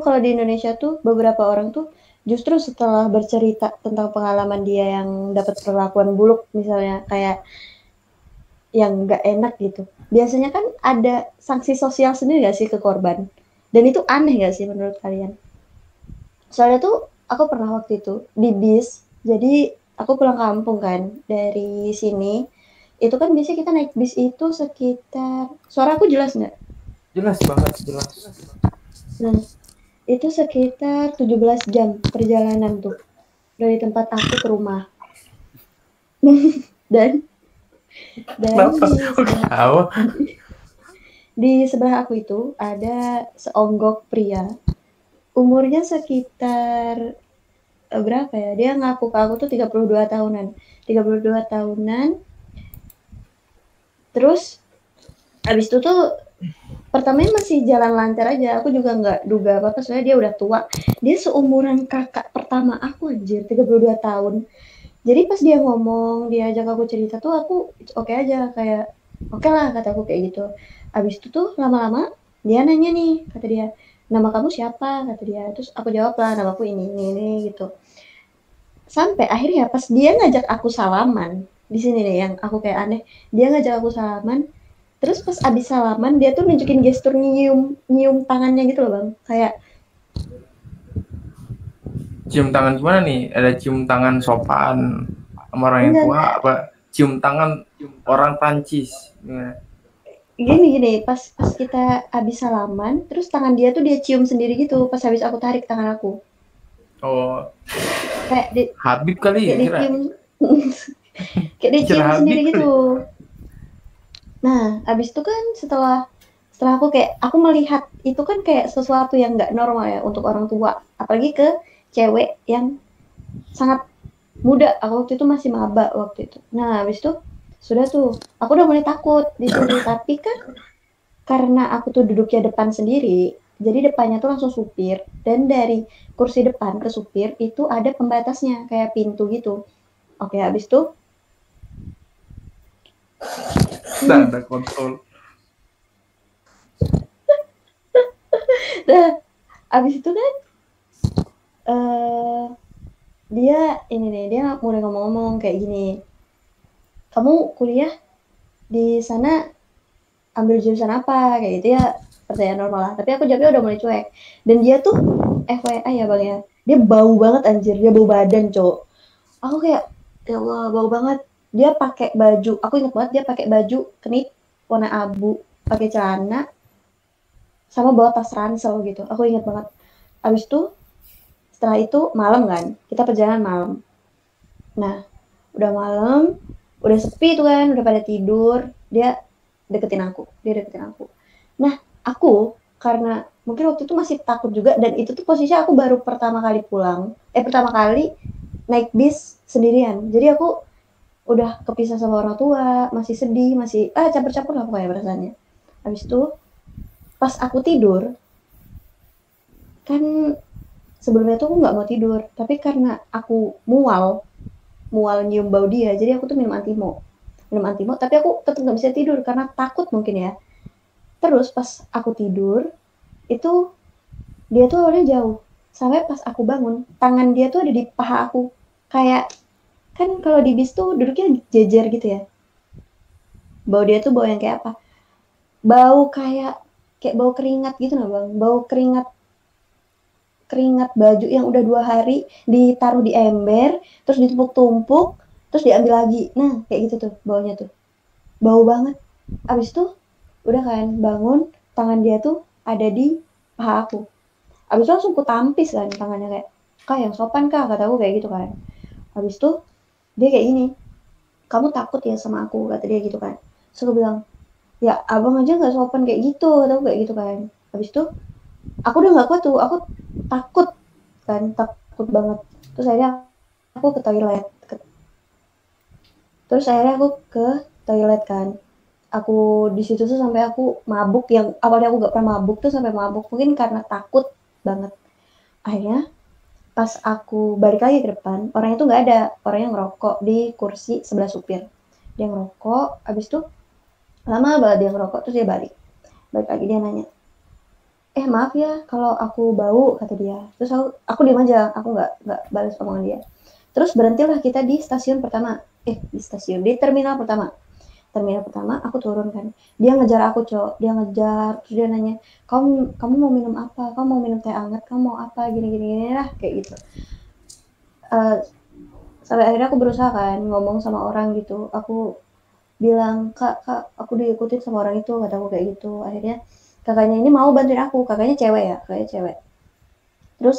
kalau di Indonesia tuh beberapa orang tuh justru setelah bercerita tentang pengalaman dia yang dapat perlakuan buruk misalnya kayak yang nggak enak gitu. Biasanya kan ada sanksi sosial sendiri nggak sih ke korban? Dan itu aneh nggak sih menurut kalian? Soalnya tuh aku pernah waktu itu di bis, jadi aku pulang kampung kan dari sini. Itu kan biasanya kita naik bis itu sekitar, suara aku jelas nggak? Jelas banget, jelas. Nah, itu sekitar 17 jam perjalanan tuh dari tempat aku ke rumah. dan dan Kenapa? Tahu. di sebelah aku itu ada seonggok pria. Umurnya sekitar berapa ya? Dia ngaku ke aku tuh 32 tahunan. 32 tahunan. Terus abis itu tuh pertamanya masih jalan lancar aja. Aku juga nggak duga apa-apa soalnya dia udah tua. Dia seumuran kakak pertama aku anjir, 32 tahun. Jadi pas dia ngomong, dia ajak aku cerita tuh aku oke aja kayak oke lah kata aku kayak gitu. Abis itu tuh lama-lama dia nanya nih, kata dia, nama kamu siapa? Kata dia. Terus aku jawab lah, namaku ini gitu. Sampai akhirnya pas dia ngajak aku salaman, di sini nih yang aku kayak aneh, dia ngajak aku salaman, terus pas abis salaman dia tuh nunjukin gestur nyium nyium tangannya gitu loh bang, kayak Cium tangan gimana nih? Ada cium tangan sopan sama orang yang tua enggak apa cium tangan orang Prancis? Gimana? gini gini pas pas kita abis salaman, terus tangan dia tuh dia cium sendiri gitu pas habis aku tarik tangan aku, Oh, kayak di Habib kali kayak kira. dicium kayak Kira dicium Habib sendiri kali. gitu. Nah, abis itu kan setelah aku kayak aku melihat itu kan kayak sesuatu yang nggak normal ya untuk orang tua, apalagi ke cewek yang sangat muda. Aku waktu itu masih maba waktu itu. Nah, habis itu sudah tuh, aku udah mulai takut di situ. Tapi kan karena aku tuh duduknya depan sendiri, jadi depannya tuh langsung supir. Dan dari kursi depan ke supir itu ada pembatasnya, kayak pintu gitu. Oke, habis itu, Nah, ada kontrol. nah, habis itu kan eh dia ini nih, dia mulai ngomong-ngomong kayak gini. Kamu kuliah di sana ambil jurusan apa kayak gitu ya, pertanyaan normal lah, tapi aku jawabnya udah mulai cuek. Dan dia tuh FYI ya bang ya, dia bau banget anjir, dia bau badan cowok. Aku kayak ya Allah bau banget. Dia pakai baju, aku inget banget dia pakai baju knit warna abu, pakai celana sama bawa tas ransel gitu, aku inget banget. Abis itu setelah itu malam kan, kita perjalanan malam. Nah udah malam, udah sepi tuh kan, udah pada tidur, dia deketin aku. Nah aku karena mungkin waktu itu masih takut juga, dan itu tuh posisi aku baru pertama kali naik bis sendirian, jadi aku udah kepisah sama orang tua, masih sedih, masih campur-campur lah pokoknya perasaannya. Habis itu pas aku tidur kan, sebelumnya tuh aku nggak mau tidur, tapi karena aku mual mual nyium bau dia, jadi aku tuh minum antimo, tapi aku tetap nggak bisa tidur karena takut mungkin ya. Terus pas aku tidur itu dia tuh awalnya jauh, sampai pas aku bangun tangan dia tuh ada di paha aku, kayak kan kalau di bis tuh duduknya jejer gitu ya. Bau dia tuh bau yang kayak apa, bau kayak bau keringat gitu loh bang, bau keringat keringat baju yang udah 2 hari ditaruh di ember, terus ditumpuk-tumpuk, terus diambil lagi, nah kayak gitu tuh baunya tuh, bau banget. Abis itu udah kan bangun, tangan dia tuh ada di paha aku. Abis itu langsung ku tampis kan tangannya, kayak kak yang sopan kak, kata aku kayak gitu kan. Abis itu dia kayak gini, kamu takut ya sama aku, kata dia gitu kan. Terus aku bilang, ya abang aja nggak sopan kayak gitu, kata aku kayak gitu kan. Abis itu aku udah nggak kuat tuh, aku takut kan, takut banget. Terus akhirnya aku ke toilet, terus akhirnya aku ke toilet kan. Aku di situ tuh sampai aku mabuk, yang awalnya aku gak pernah mabuk tuh sampai mabuk, mungkin karena takut banget. Akhirnya pas aku balik lagi ke depan, orangnya tuh nggak ada, orangnya ngerokok di kursi sebelah supir. Dia ngerokok, abis itu lama banget dia ngerokok, terus dia balik lagi dia nanya, maaf ya kalau aku bau, kata dia. Terus aku diam aja, aku nggak balas omongan dia. Terus berhentilah kita di stasiun pertama, di terminal pertama. Terminal pertama aku turun kan, dia ngejar aku, Cok, dia ngejar, terus dia nanya, kamu kamu mau minum apa, kamu mau minum teh hangat, kamu mau apa, gini gini gini lah, kayak gitu. Eh, Sampai akhirnya aku berusaha kan ngomong sama orang gitu, aku bilang, kak aku diikutin sama orang itu, kataku kayak gitu. Akhirnya kakaknya ini mau bantuin aku, kakaknya cewek ya, kakaknya cewek. Terus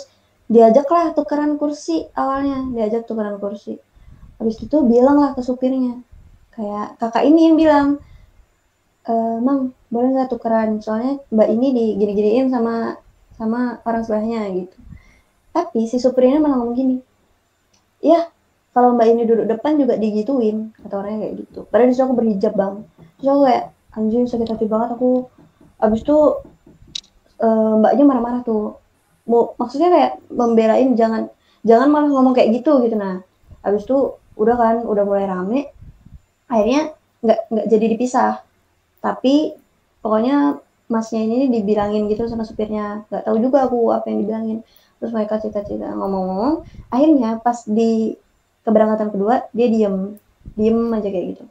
diajaklah tukeran kursi, awalnya diajak tukeran kursi. Habis itu bilang lah ke supirnya, kayak kakak ini yang bilang, Mang, boleh nggak tukeran, soalnya mbak ini digini-giniin sama sama orang sebelahnya gitu. Tapi si supirnya malah ngomong gini, ya kalau mbak ini duduk depan juga digituin, kata orangnya kayak gitu. Padahal disitu aku berhijab bang. Terus aku kayak, anjing sakit hati banget aku. Abis itu mbaknya marah-marah tuh. Maksudnya kayak membelain, jangan jangan malah ngomong kayak gitu gitu. Nah, abis itu udah kan, udah mulai rame. Akhirnya nggak jadi dipisah. Tapi pokoknya masnya ini dibilangin gitu sama supirnya. Nggak tahu juga aku apa yang dibilangin. Terus mereka cerita-cerita ngomong-ngomong. Akhirnya pas di keberangkatan kedua dia diem aja kayak gitu.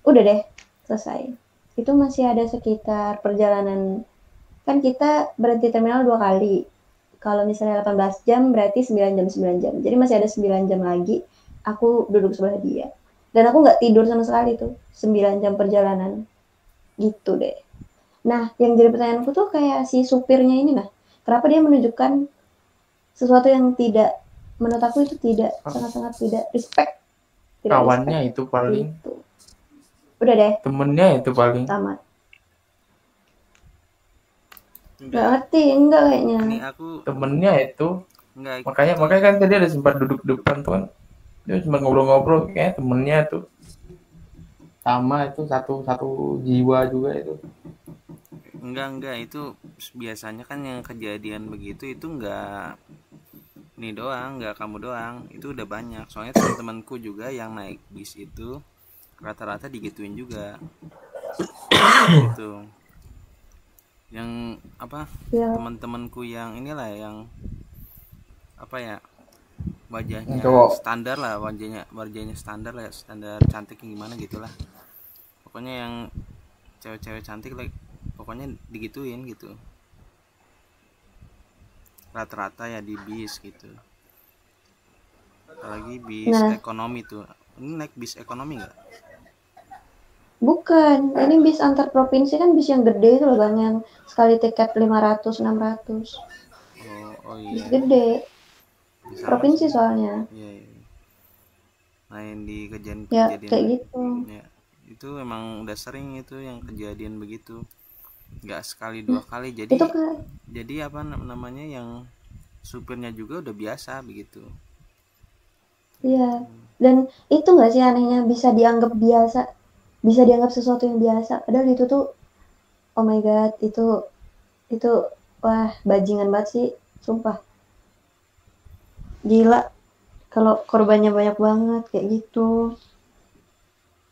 Udah deh, selesai. Itu masih ada sekitar perjalanan, kan kita berhenti terminal 2 kali. Kalau misalnya 18 jam berarti 9 jam. Jadi masih ada 9 jam lagi aku duduk sebelah dia. Dan aku nggak tidur sama sekali tuh 9 jam perjalanan. Gitu deh. Nah, yang jadi pertanyaanku tuh kayak si supirnya ini, nah, kenapa dia menunjukkan sesuatu yang tidak, menurut aku itu tidak, sangat-sangat tidak respect. Tidak Kawannya respect. itu paling, Gitu. Udah deh, temennya itu paling. tamat. Gak Enggak, ngerti, enggak kayaknya. ini aku Temennya itu, enggak makanya itu. makanya kan tadi ada sempat duduk depan tuh kan, dia sempat ngobrol-ngobrol kayak temennya tuh sama itu satu satu jiwa juga itu. Enggak itu biasanya kan yang kejadian begitu itu enggak ini doang, enggak kamu doang, itu udah banyak. Soalnya teman-temanku juga yang naik bis itu rata-rata digituin juga. Gitu. Yang apa? Ya, Teman-temanku yang inilah yang apa ya? Yang Wajahnya cowok. standar lah, wajahnya standar lah, standar cantik gimana gitulah. Pokoknya yang cewek-cewek cantik like pokoknya digituin gitu rata-rata ya di bis gitu, apalagi bis nah, ekonomi tuh. Ini naik bis ekonomi nggak? bukan. Ini bis antar provinsi, kan bis yang gede itu loh bang, yang sekali tiket 500, 600. Oh Bis iya, gede, ya sama provinsi sih. soalnya. Iya, iya. Nah yang di Ya, kejadian-kejadian kayak gitu. ya itu emang udah sering itu yang kejadian begitu, nggak sekali Nah, dua kali. itu Jadi kan, apa namanya yang supirnya juga udah biasa begitu. iya. Itu Dan itu nggak sih anehnya, bisa dianggap biasa, bisa dianggap sesuatu yang biasa. Padahal itu tuh, oh my god, itu wah bajingan banget sih, sumpah. Gila, kalau korbannya banyak banget kayak gitu.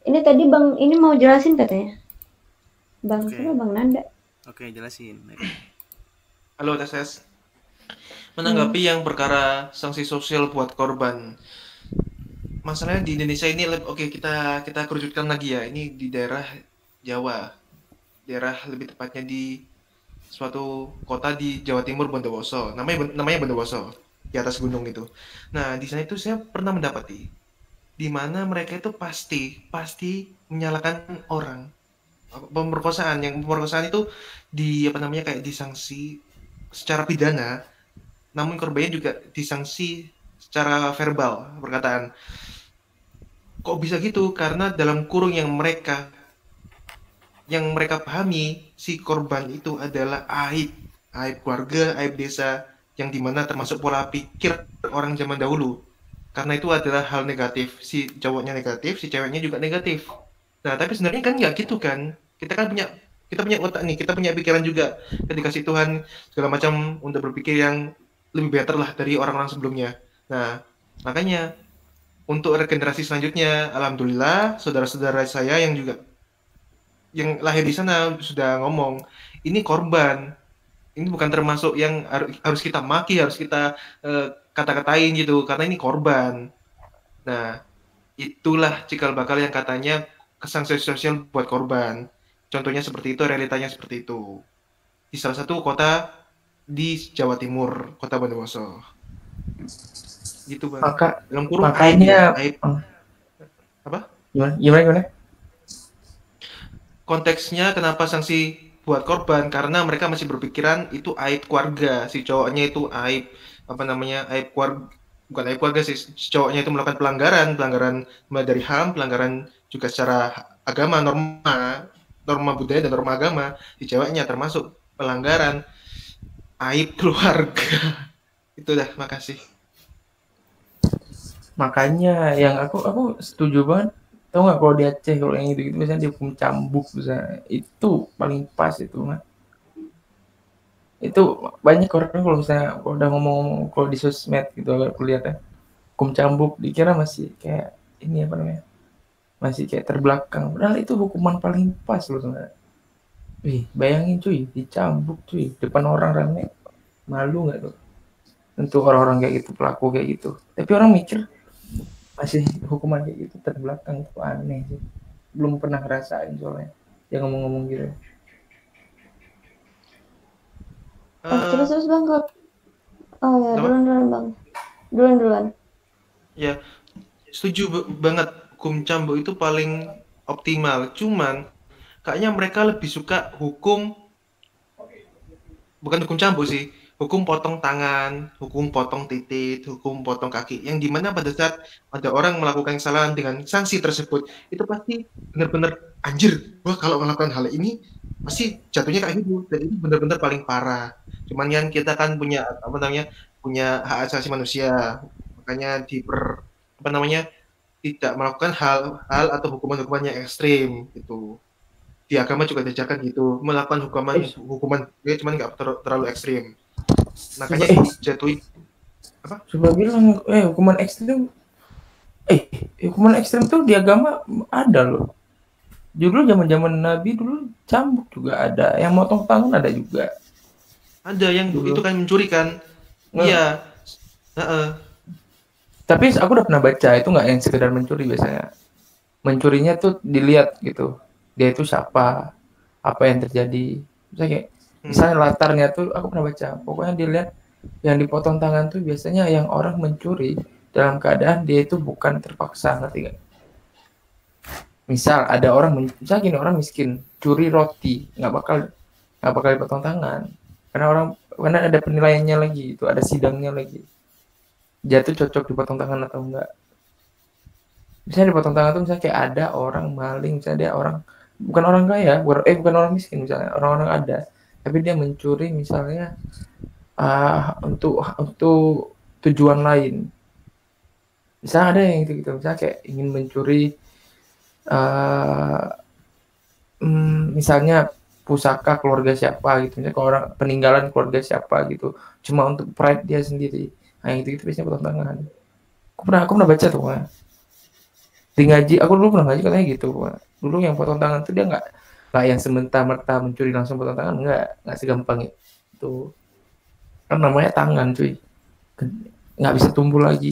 Ini tadi bang, ini mau jelasin katanya. Bang oke. siapa, bang Nanda? Oke, jelasin. Halo Teses, Hmm. menanggapi yang perkara sanksi sosial buat korban. Masalahnya di Indonesia ini, oke kita kita kerucutkan lagi ya. Ini di daerah Jawa, daerah lebih tepatnya di suatu kota di Jawa Timur, Bondowoso. Namanya Bondowoso, di atas gunung itu. Nah di sana itu saya pernah mendapati, di mana mereka itu pasti pasti menyalahkan orang. Pemerkosaan, yang pemerkosaan itu di apa namanya kayak disanksi secara pidana, namun korbannya juga disanksi secara verbal perkataan. Kok bisa gitu? Karena dalam kurung yang mereka pahami, si korban itu adalah aib keluarga, aib desa, yang dimana termasuk pola pikir orang zaman dahulu. Karena itu adalah hal negatif, si cowoknya negatif, si ceweknya juga negatif. Nah tapi sebenarnya kan nggak gitu kan, kita punya otak nih, kita punya pikiran juga, ketika si Tuhan segala macam untuk berpikir yang lebih better lah dari orang-orang sebelumnya. Nah makanya untuk regenerasi selanjutnya, alhamdulillah saudara-saudara saya yang lahir di sana sudah ngomong, ini korban, ini bukan termasuk yang harus kita maki, harus kita kata-katain gitu, karena ini korban. Nah, itulah cikal bakal yang katanya sanksi sosial buat korban. Contohnya seperti itu, realitanya seperti itu. Di salah satu kota di Jawa Timur, kota Bondowoso. Gitu Bang. Dalam kurung Makanya aib. Apa? Gimana? Konteksnya kenapa sanksi buat korban, karena mereka masih berpikiran itu aib keluarga, si cowoknya itu aib aib keluarga, bukan aib keluarga sih, si cowoknya itu melakukan pelanggaran mulai dari HAM, pelanggaran juga secara agama, norma budaya dan norma agama di ceweknya, termasuk pelanggaran aib keluarga. Itu dah, makasih. Makanya yang aku setuju banget. Tahu nggak kalau di Aceh kalau yang itu misalnya dihukum cambuk misalnya, itu paling pas itu mah. Itu banyak orang kalau misalnya kalau udah ngomong kalau di sosmed gitu aku lihat ya, hukum cambuk dikira masih kayak ini apa namanya, masih kayak terbelakang. Padahal itu hukuman paling pas loh sebenarnya. Wih, bayangin cuy, dicambuk cuy depan orang rame, malu nggak tuh? Tentu orang-orang kayak gitu, pelaku kayak gitu. Tapi orang mikir masih hukuman kayak gitu terbelakang, itu aneh sih. Belum pernah ngerasain soalnya dia ngomong-ngomong gitu. Terus Bang, oh ya, Apa? duluan Bang. Duluan. Ya, setuju banget, hukum cambuk itu paling optimal. Cuman kayaknya mereka lebih suka bukan hukum cambuk sih, hukum potong tangan, hukum potong titik, hukum potong kaki. Yang dimana pada saat ada orang melakukan kesalahan dengan sanksi tersebut, itu pasti benar-benar anjir, wah kalau melakukan hal ini pasti jatuhnya kayak gitu, dan itu benar-benar paling parah. Cuman kan kita kan punya punya hak asasi manusia, makanya tidak melakukan hal-hal atau hukuman-hukuman yang ekstrim gitu. Di agama juga diajarkan gitu, melakukan hukuman cuman nggak terlalu ekstrim. Makanya dijatuhi apa? Coba bilang hukuman ekstrim tuh di agama ada loh. Dulu zaman Nabi dulu cambuk juga ada, yang motong tangan ada juga. Ada yang dulu. Itu kan mencuri kan? Iya. Tapi aku udah pernah baca itu nggak yang sekedar mencuri biasanya. Mencurinya tuh dilihat gitu. Dia itu siapa, apa yang terjadi. Misalnya latarnya tuh aku pernah baca. Pokoknya dilihat yang dipotong tangan tuh biasanya yang orang mencuri dalam keadaan dia itu bukan terpaksa, ngerti gak? Misal ada orang, misal gini, orang miskin curi roti, nggak bakal dipotong tangan karena ada penilaiannya lagi, itu ada sidangnya lagi, dia tuh cocok dipotong tangan atau enggak. Misalnya dipotong tangan tuh misalnya kayak ada orang maling, misalnya dia orang bukan orang kaya, bukan orang miskin, misalnya orang-orang ada tapi dia mencuri misalnya untuk tujuan lain. Misalnya ada yang gitu, misalnya kayak ingin mencuri misalnya pusaka keluarga siapa gitu, misalnya kalau orang peninggalan keluarga siapa gitu, cuma untuk pride dia sendiri. Nah yang itu biasanya potong tangan. Aku pernah baca tuh di ngaji, aku dulu pernah ngaji katanya gitu. Dulu yang potong tangan tuh dia nggak yang semerta-merta mencuri langsung potong tangan, nggak segampang itu. Kan namanya tangan cuy, nggak bisa tumbuh lagi.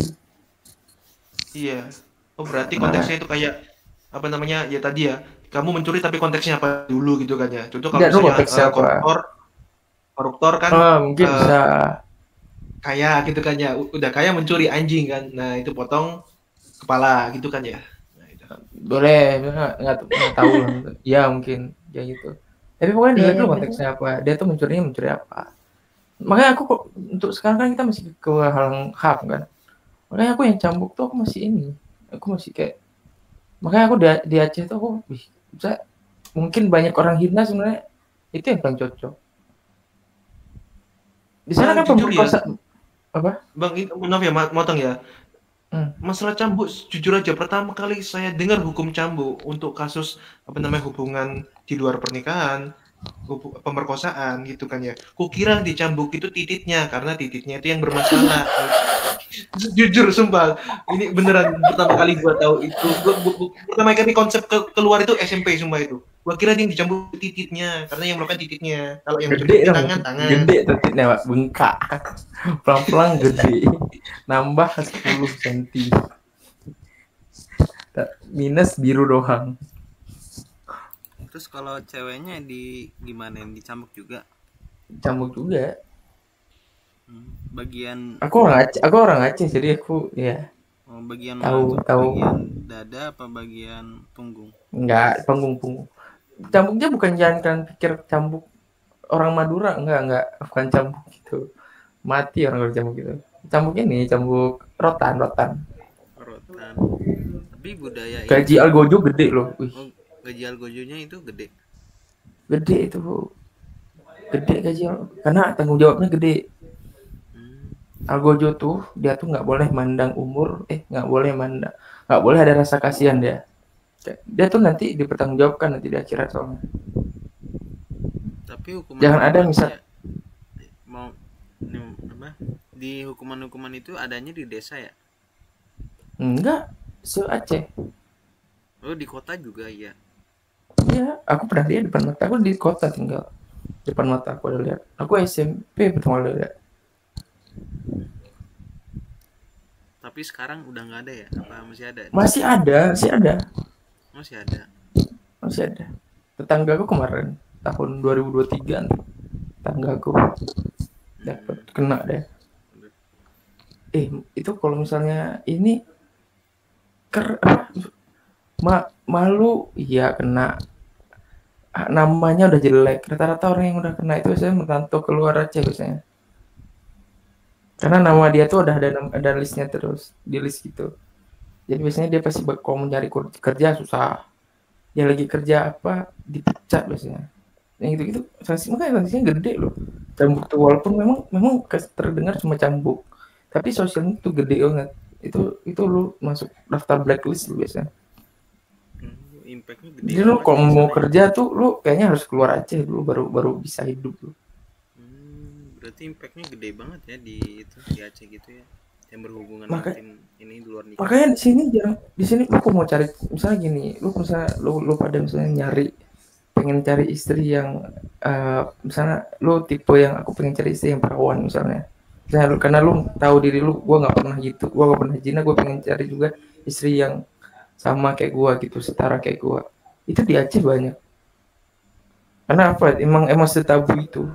Iya. Oh berarti konteksnya itu kayak apa namanya ya tadi ya, kamu mencuri tapi konteksnya apa dulu gitu kan ya. Contoh kalau misalnya koruptor kan mungkin bisa kaya gitu kan ya, udah kaya mencuri anjing kan, nah itu potong kepala gitu kan ya. Nah, itu. Boleh, nggak tahu ya mungkin ya gitu. Tapi pokoknya dilihat dulu konteksnya apa, dia tuh mencuri apa. Makanya aku untuk sekarang kan kita masih ke hal HAM kan, makanya aku yang cambuk tuh aku masih kayak, makanya aku di Aceh tuh aku bisa, mungkin banyak orang hina sebenarnya itu yang paling cocok. Di sana kan pemerkosaan apa? Bang, maaf ya, motong ya. Masalah cambuk, jujur aja pertama kali saya dengar hukum cambuk untuk kasus hubungan di luar pernikahan, pemerkosaan gitu kan ya. Kukira dicambuk itu titiknya, karena titiknya itu yang bermasalah. Jujur sumpah, ini beneran pertama kali gua tahu itu. Pertama kali konsep keluar itu SMP sumpah itu. Gua kira dia yang dicambuk titiknya, karena yang melakukan titiknya. Kalau yang Gede mencambuk dong, tangan. gede titiknya Pak, bengkak. Pelan-pelan gede. Nambah 10 cm. Minus biru doang. Terus kalau ceweknya gimana, dicambuk juga? Cambuk juga. Bagian Aku orang Aceh jadi aku ya bagian tahu mana tuh? tahu. Bagian dada apa bagian punggung? Enggak, punggung. Cambuknya bukan, jangan kalian pikir cambuk orang Madura, enggak, bukan cambuk gitu. Mati orang kalau cambuk gitu. Cambuk ini cambuk rotan. Rotan. Tapi budaya Gaji Algojo gede loh. Wih. Oh, gaji Algojonya itu gede. Gede itu, Bu. Gede gaji karena tanggung jawabnya gede. Algojo tuh dia tuh nggak boleh mandang umur, nggak boleh ada rasa kasihan dia. Dia tuh nanti dipertanggungjawabkan nanti di akhirat soalnya. Tapi hukuman jangan ada misal mau apa di hukuman itu adanya di desa ya? Enggak, se-Aceh. Oh, di kota juga ya? Iya, aku pernah lihat depan mata aku, di kota tinggal. Depan mata aku udah lihat. Aku SMP pertama kali lihat. Tapi sekarang udah nggak ada ya? Apa masih ada? Masih ada. Masih ada. Tetanggaku kemarin tahun 2023 tetanggaku dapat kena deh. Itu kalau misalnya ini malu, iya kena. Namanya udah jelek. Rata-rata orang yang udah kena itu saya merantau keluar Aceh biasanya. Karena nama dia tuh udah ada listnya terus, di list gitu. Jadi biasanya dia pasti kalau mencari kerja susah. Dia lagi kerja apa dipecat biasanya. Yang gitu-gitu sanksinya gede loh. Cambuk tuh walaupun memang terdengar cuma cambuk, tapi sosialnya tuh gede banget. Itu lu masuk daftar blacklist lu biasanya. Impactnya gede. Jadi lu kalau mau kerja tuh lu kayaknya harus keluar Aceh dulu baru bisa hidup lu. Berarti impactnya gede banget ya di Aceh gitu ya, yang berhubungan dengan ini di luar nikah. Makanya di sini lu mau cari misalnya gini, lu pada misalnya pengen cari istri yang misalnya lu tipe yang aku pengen cari istri yang perawan misalnya karena lu tahu diri lu, gua nggak pernah gitu, gua nggak pernah zina, gua pengen cari juga istri yang sama kayak gua gitu, setara kayak gua. Itu di Aceh banyak. Karena apa? Emang setabu itu.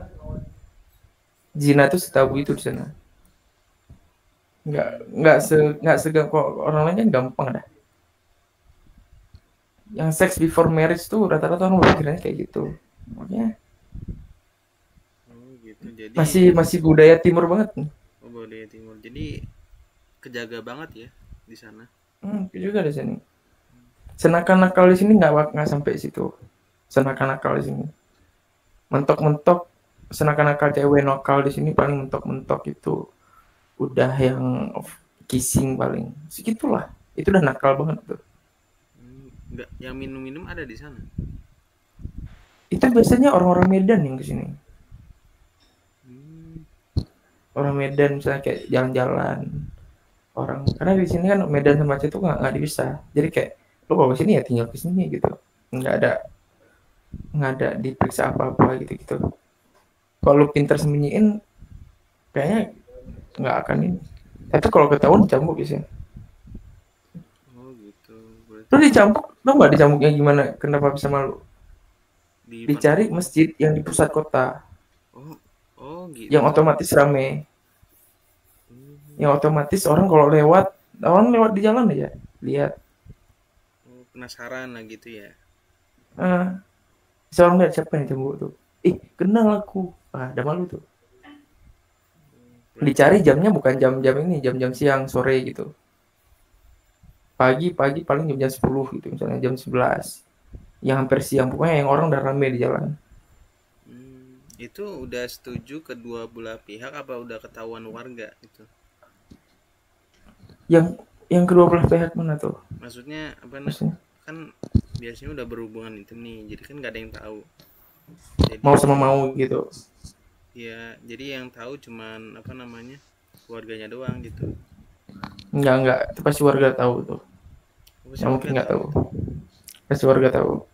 Zina tuh setabu itu di sana. Nggak segampang kok orang lain kan gampang dah. Yang sex before marriage tuh rata-rata orang berpikirnya kayak gitu. Makanya gitu. Jadi masih budaya timur banget nih. Budaya timur. Jadi kejaga banget ya di sana. Juga di sini. Senakal-nakal di sini nggak sampai situ. Senakal-nakal di sini. Mentok-mentok senakal-nakal cewek nakal di sini paling mentok-mentok itu udah yang kissing paling segitulah. Itu udah nakal banget tuh. Enggak, yang minum-minum ada di sana. Itu biasanya orang-orang Medan yang kesini. Orang Medan misalnya kayak jalan-jalan. Karena di sini kan Medan sama Aceh itu nggak dipisah. Jadi kayak lu kalau kesini ya tinggal kesini gitu. Nggak ada diperiksa apa-apa gitu. Kalau lu pintar sembunyiin, kayaknya nggak akan ini. Tapi kalau ketahuan dicambuk biasanya. Oh gitu. Berarti... Lu dicambuk, lu nggak dicambuknya gimana? Kenapa bisa malu? Dicari masjid yang di pusat kota. Oh gitu. Yang otomatis rame. Yang otomatis orang kalau lewat di jalan aja lihat. Penasaran lah gitu ya. Seorang lihat siapa yang cambuk tuh. Kenal aku. Ada malu tuh. Dicari jamnya bukan jam-jam ini, jam-jam siang, sore gitu. Pagi paling jam 10 gitu, misalnya jam 11. Yang hampir siang, pokoknya yang orang udah rame di jalan. Itu udah setuju kedua belah pihak apa udah ketahuan warga itu? Yang kedua belah pihak mana tuh? Maksudnya apa? Kan biasanya udah berhubungan itu nih, jadi kan nggak ada yang tahu. Jadi, mau sama mau gitu. Ya, jadi yang tahu cuman keluarganya doang gitu. Enggak, itu pasti warga tahu tuh. Yang mungkin nggak tahu. Pasti warga tahu.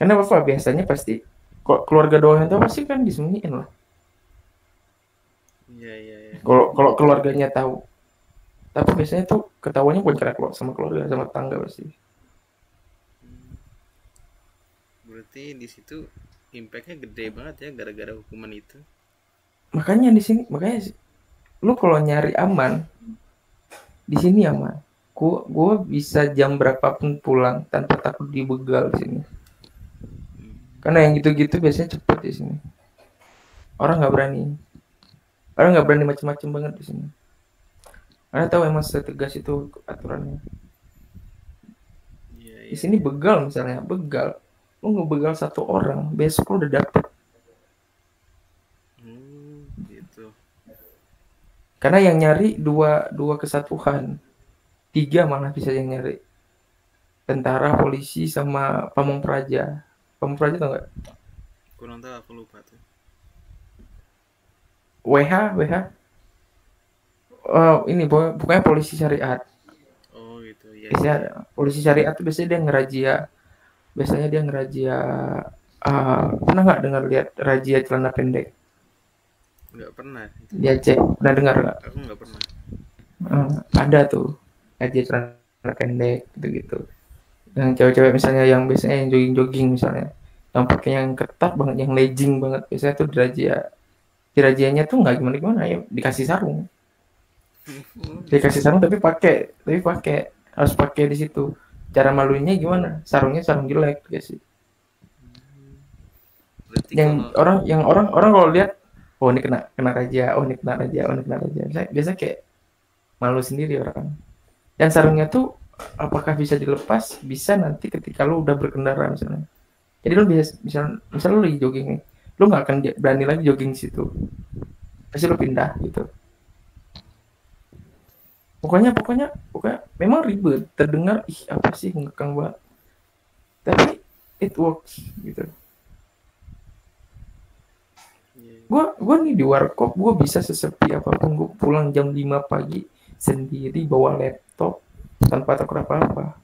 Karena apa? Biasanya pasti kok keluarga doang yang tahu pasti kan disembunyiin lah. Iya. Kalau kalau keluarganya tahu, tapi biasanya tuh ketahuannya bukan karena sama keluarga, sama tetangga pasti. Berarti di situ impactnya gede banget ya gara-gara hukuman itu. Makanya di sini, makanya lu kalau nyari aman, di sini aman. Gua bisa jam berapapun pulang tanpa takut dibegal di sini. Karena yang gitu-gitu biasanya cepet di sini. Orang nggak berani macam-macam banget di sini. Karena tahu emang setegas itu aturannya. Di sini begal misalnya, lu ngebegal satu orang, besok lu udah dapet. Gitu. Karena yang nyari dua kesatuan, 3 malah bisa yang nyari. Tentara, polisi, sama pamong praja. Pamong praja tau nggak? Kurang tahu, aku lupa tuh. WH. Ini pokoknya polisi syariat. Oh gitu ya. Biasanya polisi syariat tuh biasanya dia ngerazia. Pernah nggak dengar lihat razia celana pendek? Nggak pernah. Dia cek, pernah dengar nggak? Aku nggak pernah. Ada tuh razia celana pendek gitu. Yang cewek-cewek misalnya yang biasanya yang jogging misalnya, yang pakai yang ketat banget, yang legging banget, biasanya tuh dirajianya tuh nggak gimana ya, dikasih sarung tapi harus pakai di situ. Cara malunya gimana? Sarungnya sarung jelek guys sih. Yang orang kalau lihat, oh ini kena razia, oh ini kena razia. Biasa kayak malu sendiri orang. Dan sarungnya tuh apakah bisa dilepas? Bisa nanti ketika lu udah berkendara misalnya. Jadi lu misal lu lagi jogging nih, lu nggak akan berani lagi jogging di situ. Pasti lu pindah gitu. Pokoknya memang ribet, terdengar apa sih ngekang banget. Tapi it works gitu. Gue nih di warkop, gue bisa sesepi apapun. Gue pulang jam 5 pagi sendiri bawa laptop tanpa takut apa-apa.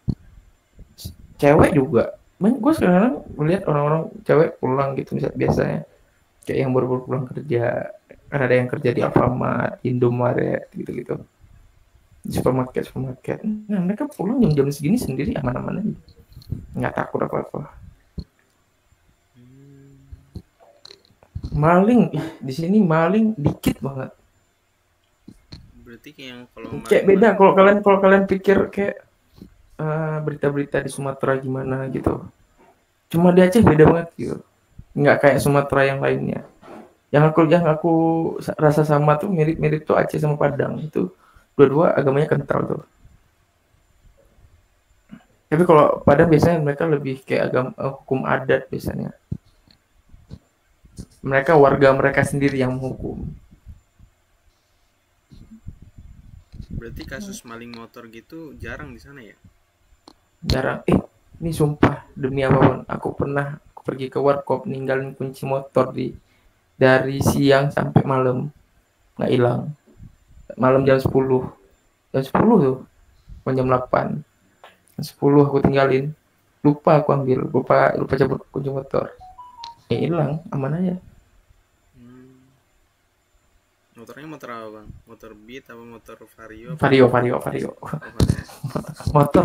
Cewek juga. Gue sekarang melihat orang-orang cewek pulang gitu biasanya kayak yang baru pulang kerja. Kan ada yang kerja di Alfamart, Indomaret gitu-gitu. Di supermarket. Nah, mereka pulang jam-jam segini sendiri aman-aman aja. Nggak takut apa-apa. Maling di sini maling dikit banget. Berarti kayak beda kalau kalian pikir kayak berita-berita di Sumatera gimana gitu. Cuma di Aceh beda banget gitu. Nggak kayak Sumatera yang lainnya. Yang aku rasa sama tuh mirip-mirip tuh Aceh sama Padang itu. Dua-dua agamanya kental tuh. Tapi kalau Padang biasanya mereka lebih kayak hukum adat biasanya. Warga mereka sendiri yang menghukum. Berarti kasus maling motor gitu jarang di sana ya? Jarang. Ini sumpah demi apapun. Aku pergi ke warkop ninggalin kunci motor dari siang sampai malam. Nggak hilang. Malam jam 10 tuh. Jam 8. Jam 10 aku tinggalin. Lupa aku ambil. Lupa cabut kunci motor. Hilang. Aman aja. Motornya motor apa bang? Motor Beat apa motor Vario? Vario. Motor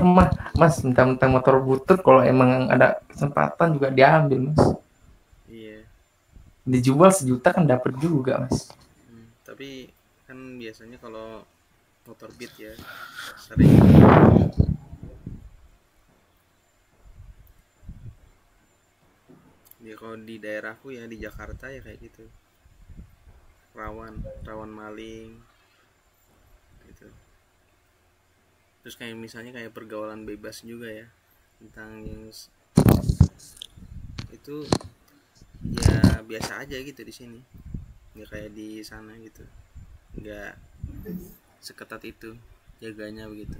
mas mentang-mentang motor butut, kalau emang ada kesempatan juga diambil mas. Iya. Dijual 1 juta kan dapat juga mas. Tapi kan biasanya kalau motor Beat ya sering. Ya kalau di daerahku ya di Jakarta ya kayak gitu. Rawan maling gitu. Terus kayak misalnya kayak pergaulan bebas juga ya tentang yang itu ya biasa aja gitu di sini, nggak kayak di sana gitu, nggak seketat itu jaganya begitu.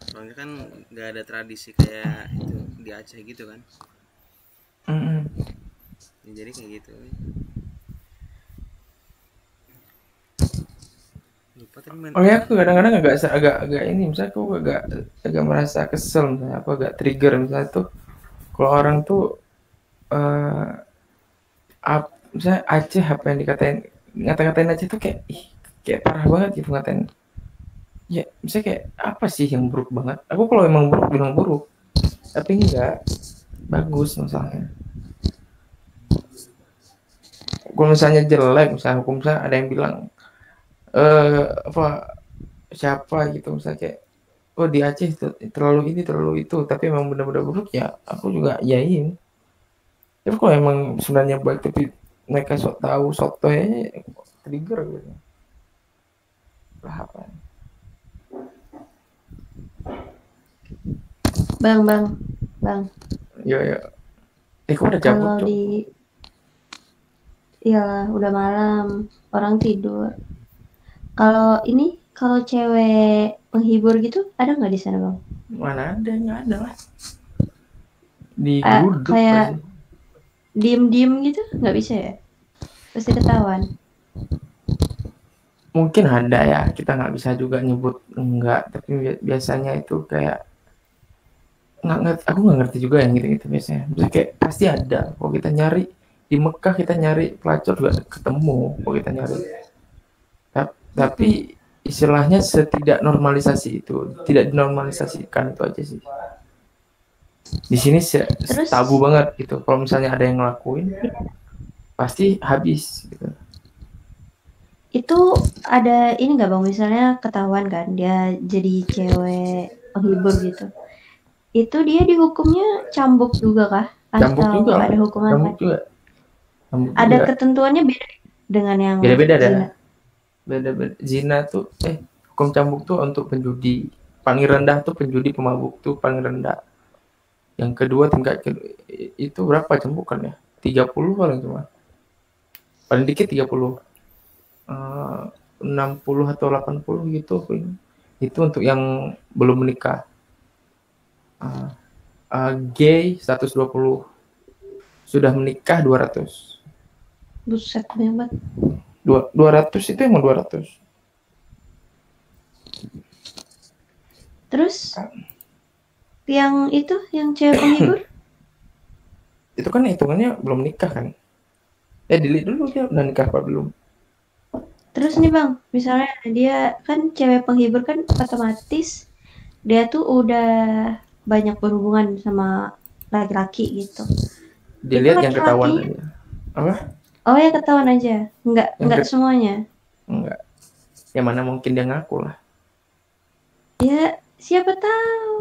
Soalnya kan nggak ada tradisi kayak itu di Aceh gitu kan. Ya, jadi kayak gitu. Oke. Apa tadi? Oh ya, aku kadang-kadang agak ini, misalnya aku agak merasa kesel, misalnya aku agak trigger misalnya tuh kalau orang tuh eh misalnya Aceh apa yang ngata-ngatain Aceh tuh kayak kayak parah banget gitu ngatain. Ya, misalnya kayak apa sih yang buruk banget? Aku kalau emang buruk bilang buruk, tapi enggak bagus masalahnya. Kalau misalnya jelek, misalnya hukum misalnya ada yang bilang apa siapa gitu misalnya kayak oh di Aceh terlalu ini terlalu itu, tapi emang benar-benar buruk ya aku juga yain. Tapi kalau emang sebenarnya baik tapi mereka sok tahu sok tahu ya trigger gitu. Lah apa? Bang, Ya ya. Kok udah cabut kalau tuh? iyalah udah malam, orang tidur. Kalau cewek penghibur gitu ada nggak di sana, Bang? Mana ada, nggak ada lah. Digeruduk Kayak pasti. diem-diem gitu nggak bisa ya? Pasti ketahuan. Mungkin ada ya, kita nggak bisa juga nyebut enggak, tapi biasanya itu kayak aku nggak ngerti juga yang gitu-gitu biasanya. Maksudnya kayak pasti ada. Kalau kita nyari di Mekah kita nyari pelacur juga ketemu. Kalau kita nyari, tapi istilahnya setidak normalisasi itu, tidak dinormalisasikan itu aja sih. Di sini Terus tabu banget gitu. Kalau misalnya ada yang ngelakuin, pasti habis gitu. itu ada ini nggak, Bang? Misalnya ketahuan kan dia jadi cewek penghibur gitu. Itu dia dihukumnya cambuk juga kah? Cambuk Atau juga lah. ada hukuman Cambuk lain? juga. Ada ketentuannya beda dengan yang Beda-beda dah. zina. Beda-beda. Zina tuh hukum cambuk tuh untuk penjudi. Paling rendah tuh penjudi pemabuk tuh paling rendah. Yang kedua tingkat itu berapa cambukan ya? 30 paling cuma. Paling dikit 30. 60 atau 80 gitu. Itu untuk yang belum menikah. Gay 120. Sudah menikah 200. Buset, banget. 200 itu emang 200. Terus yang itu yang cewek penghibur Itu kan hitungannya belum nikah kan? Dilihat dulu dia udah nikah apa belum. terus nih, Bang, misalnya dia kan cewek penghibur kan otomatis dia tuh udah banyak berhubungan sama laki-laki gitu. Dilihat yang ketahuan laki-laki aja. Apa? Oh ya, ketahuan aja, nggak semuanya. Enggak. Yang mana mungkin dia ngaku lah. Ya siapa tahu.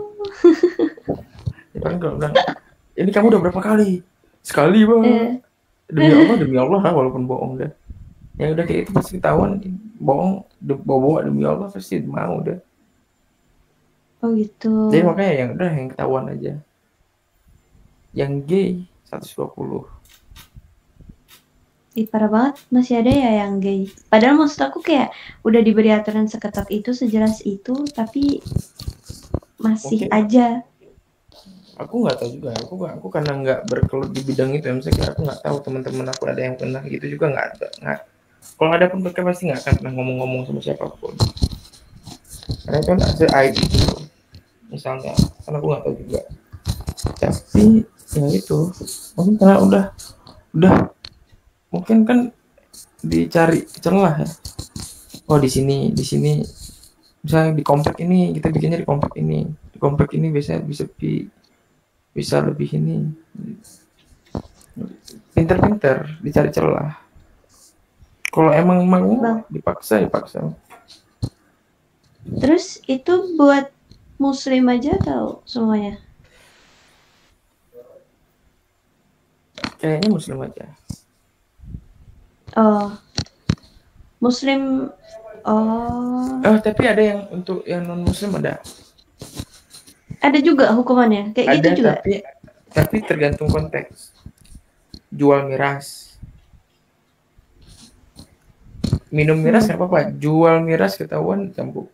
Ya kan kalau bilang, ini kamu udah berapa kali? Sekali Bang. Demi Allah walaupun bohong deh. Ya udah kayak itu pasti ketahuan bohong, bawa demi Allah pasti mau deh. Oh gitu. Jadi makanya yang ketahuan aja. Yang gay 120. Parah banget, masih ada ya yang gay. Padahal maksud aku kayak udah diberi aturan seketat itu, sejelas itu, tapi masih aja. Aku nggak tahu juga. Aku karena nggak berkelut di bidang itu, misalnya aku nggak tahu teman-teman aku ada yang pernah gitu juga nggak ada. Kalau ada pun mereka pasti nggak akan pernah ngomong-ngomong sama siapapun. Karena itu nggak se-aib itu. Misalnya, karena aku nggak tahu juga. Tapi ya itu, mungkin karena udah mungkin kan dicari celah ya. Oh di sini misalnya di komplek ini kita bikinnya di komplek ini biasanya bisa lebih ini pinter-pinter dicari celah. Kalau emang mau dipaksa. Terus itu buat muslim aja atau semuanya? Kayaknya muslim aja. Oh, muslim. Oh. Tapi ada yang untuk yang non muslim ada. Ada juga hukumannya kayak ada, gitu juga. Tapi tergantung konteks. Jual miras. Minum miras nggak apa-apa. Jual miras ketahuan cambuk.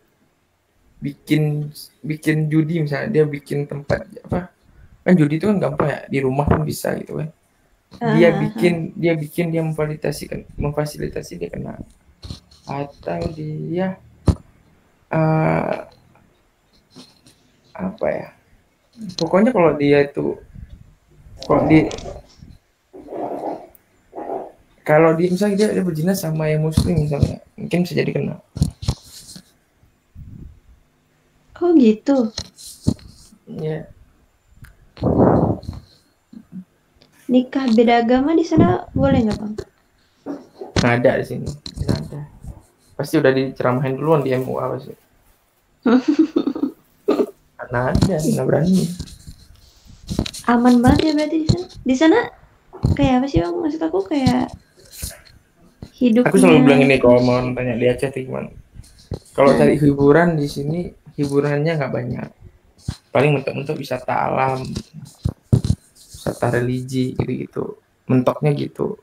Bikin judi misalnya dia bikin tempat apa? Kan judi itu kan gampang ya, di rumah pun bisa gitu kan. Dia memfasilitasi dia kena. Atau dia eh, apa ya? Pokoknya kalau dia itu kalau di kalau dia misalnya dia berzina sama yang muslim misalnya, mungkin bisa jadi kena. Oh gitu. Ya, Nikah beda agama di sana boleh nggak bang? nggak ada di sini. Nggak ada. Pasti udah diceramahin duluan di MUA pasti. Nggak ada, nggak berani. Aman banget ya berarti di sana. Di sana kayak apa sih bang? Maksud aku kayak Aku selalu bilang hidupnya. ini kalau mau tanya di Aceh tuh gimana. Kalau cari hiburan di sini, hiburannya nggak banyak. Paling mentok-mentok wisata alam, wisata religi gitu-gitu. Mentoknya gitu.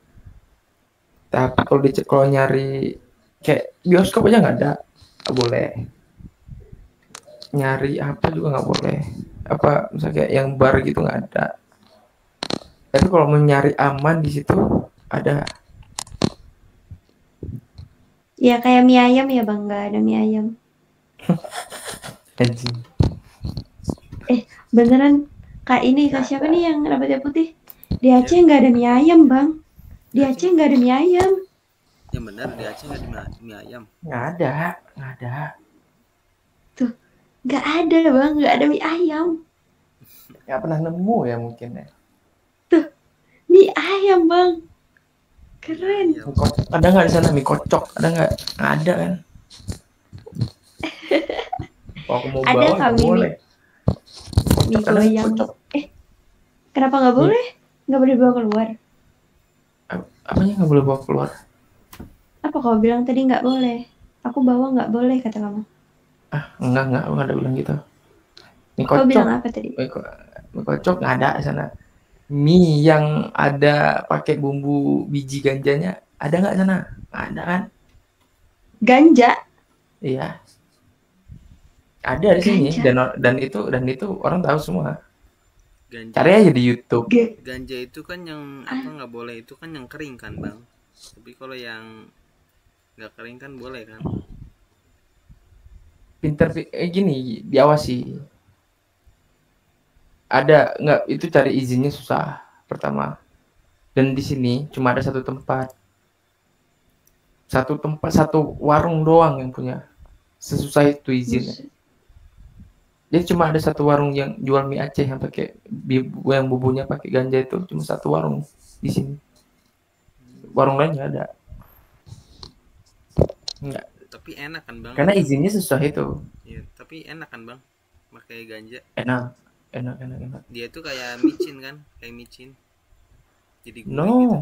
Tapi kalau nyari kayak bioskop aja nggak ada, nggak boleh. Nyari apa juga nggak boleh. Apa misalnya kayak yang bar gitu nggak ada. Tapi kalau mau nyari aman di situ ada. Ya kayak mie ayam ya bang, nggak ada mie ayam. Anjing. Beneran kak ini kak siapa nih yang rambutnya putih? Di Aceh nggak ada mie ayam bang. Di Aceh nggak ada mie ayam. Yang benar di Aceh nggak di mie ayam. Nggak ada, nggak ada. Nggak ada bang, nggak ada mie ayam. Nggak pernah nemu ya mungkin ya. Mie ayam bang. Keren. Mie ayam. Mie kocok ada nggak di sana? Mie kocok ada nggak? Nggak ada kan? Kalau aku mau Ada bawa nggak kami boleh. mie Kocok ada nggak? goyang. Kocok. Kenapa nggak boleh? Nggak boleh bawa keluar. Apanya nggak boleh bawa keluar? Apa kau bilang tadi nggak boleh? Aku bawa nggak boleh kata kamu. Enggak, aku nggak ada bilang gitu. Mie Kau kocok, bilang apa tadi? mie kocok nggak ada di sana. Mie yang ada pakai bumbu biji ganjanya ada nggak di sana? Nggak ada kan? Ganja. Iya, ada di sini Ganja. dan itu orang tahu semua. Ganja. Cari aja di YouTube. Ganja itu kan yang apa nggak boleh itu kan yang kering kan bang. Tapi kalau yang nggak kering kan boleh kan. Gini diawasi. Ada nggak itu cari izinnya susah pertama. Dan di sini cuma ada satu tempat, satu warung doang yang punya. Sesusah itu izinnya. Jadi cuma ada satu warung yang jual mie Aceh yang pakai yang bumbunya pakai ganja itu cuma satu warung di sini. Warung lain nggak ada. Enggak. Tapi enak kan bang. Karena izinnya susah itu. Iya, tapi enak kan bang. Pakai ganja. Enak. Dia tuh kayak micin kan, kayak micin. Jadi gurih No. gitu.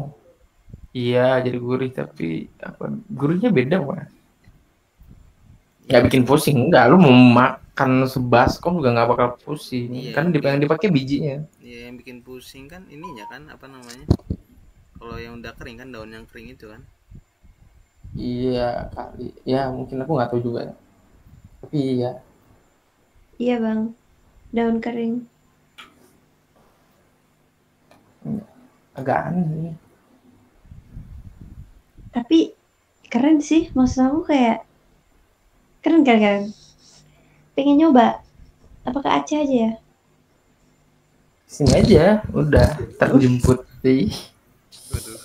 Iya, jadi gurih tapi apa? Gurihnya beda mah. Nggak bikin pusing, enggak. Lu mau makan sebaskom juga nggak bakal pusing. Iya, Karena yang dipakai bijinya. Iya, yang bikin pusing kan ininya kan apa namanya? Kalau yang udah kering kan daun yang kering itu kan. Iya kali. Ya mungkin aku nggak tahu juga. Tapi iya. Iya bang. Daun kering. Agak aneh. Tapi keren sih. Maksud aku kayak keren. Pengen nyoba. Apa ke Aceh aja ya? Sini aja, udah terjemput sih. Waduh.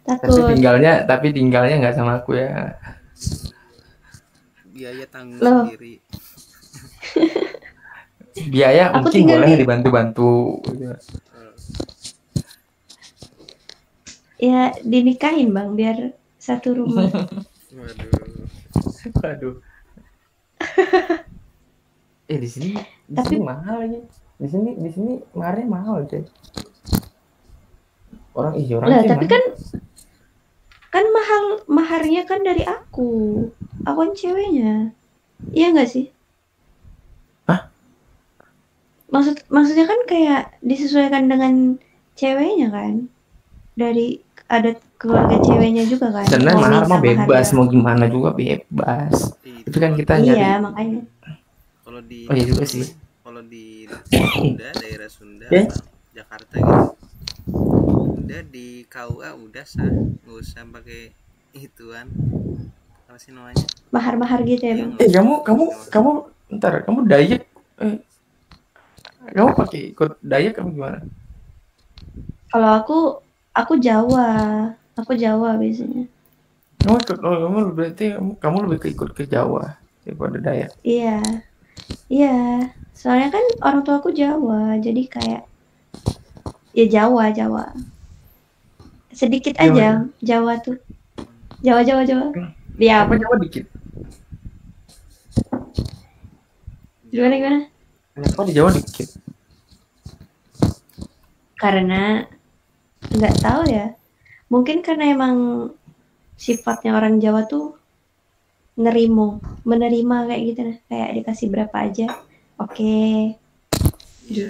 Takut. Tapi tinggalnya nggak sama aku ya. Biaya tanggung Loh. sendiri. Biaya Aku mungkin tinggal boleh di- dibantu-bantu. Ya dinikahin bang biar satu rumah. Waduh. Di sini Tapi- mahal lagi. Di sini maharnya mahal deh. Orang Lah, sih tapi mahal. kan maharnya kan dari aku kan ceweknya, iya nggak sih? Hah? Maksudnya kan kayak disesuaikan dengan ceweknya kan, dari adat keluarga ceweknya juga kan. Sebenarnya Mau mahar mah minta bebas, mahar mau gimana juga bebas. Tapi kan kita nyari. iya makanya. Kalau di Oh iya juga sih. Kalau di Sunda, daerah Sunda, Ya. Jakarta gitu. Udah di KUA udah sah, nggak usah pakai ituan apa sih namanya? Mahar-mahar gitu ya, Bang? Kamu ntar kamu Dayak kamu pakai ikut Dayak kamu gimana? Kalau aku Jawa biasanya. Kamu berarti kamu lebih ke ikut ke Jawa daripada Dayak. Iya, iya. Soalnya kan orang tua aku Jawa, jadi kayak ya Jawa. Sedikit aja Jawa tuh. Jawa. Dia Apa Jawa dikit? gimana? Kenapa di Jawa dikit? Karena nggak tahu ya. Mungkin karena emang sifatnya orang Jawa tuh menerima kayak gitu nah. Kayak dikasih berapa aja. Oke. Iya.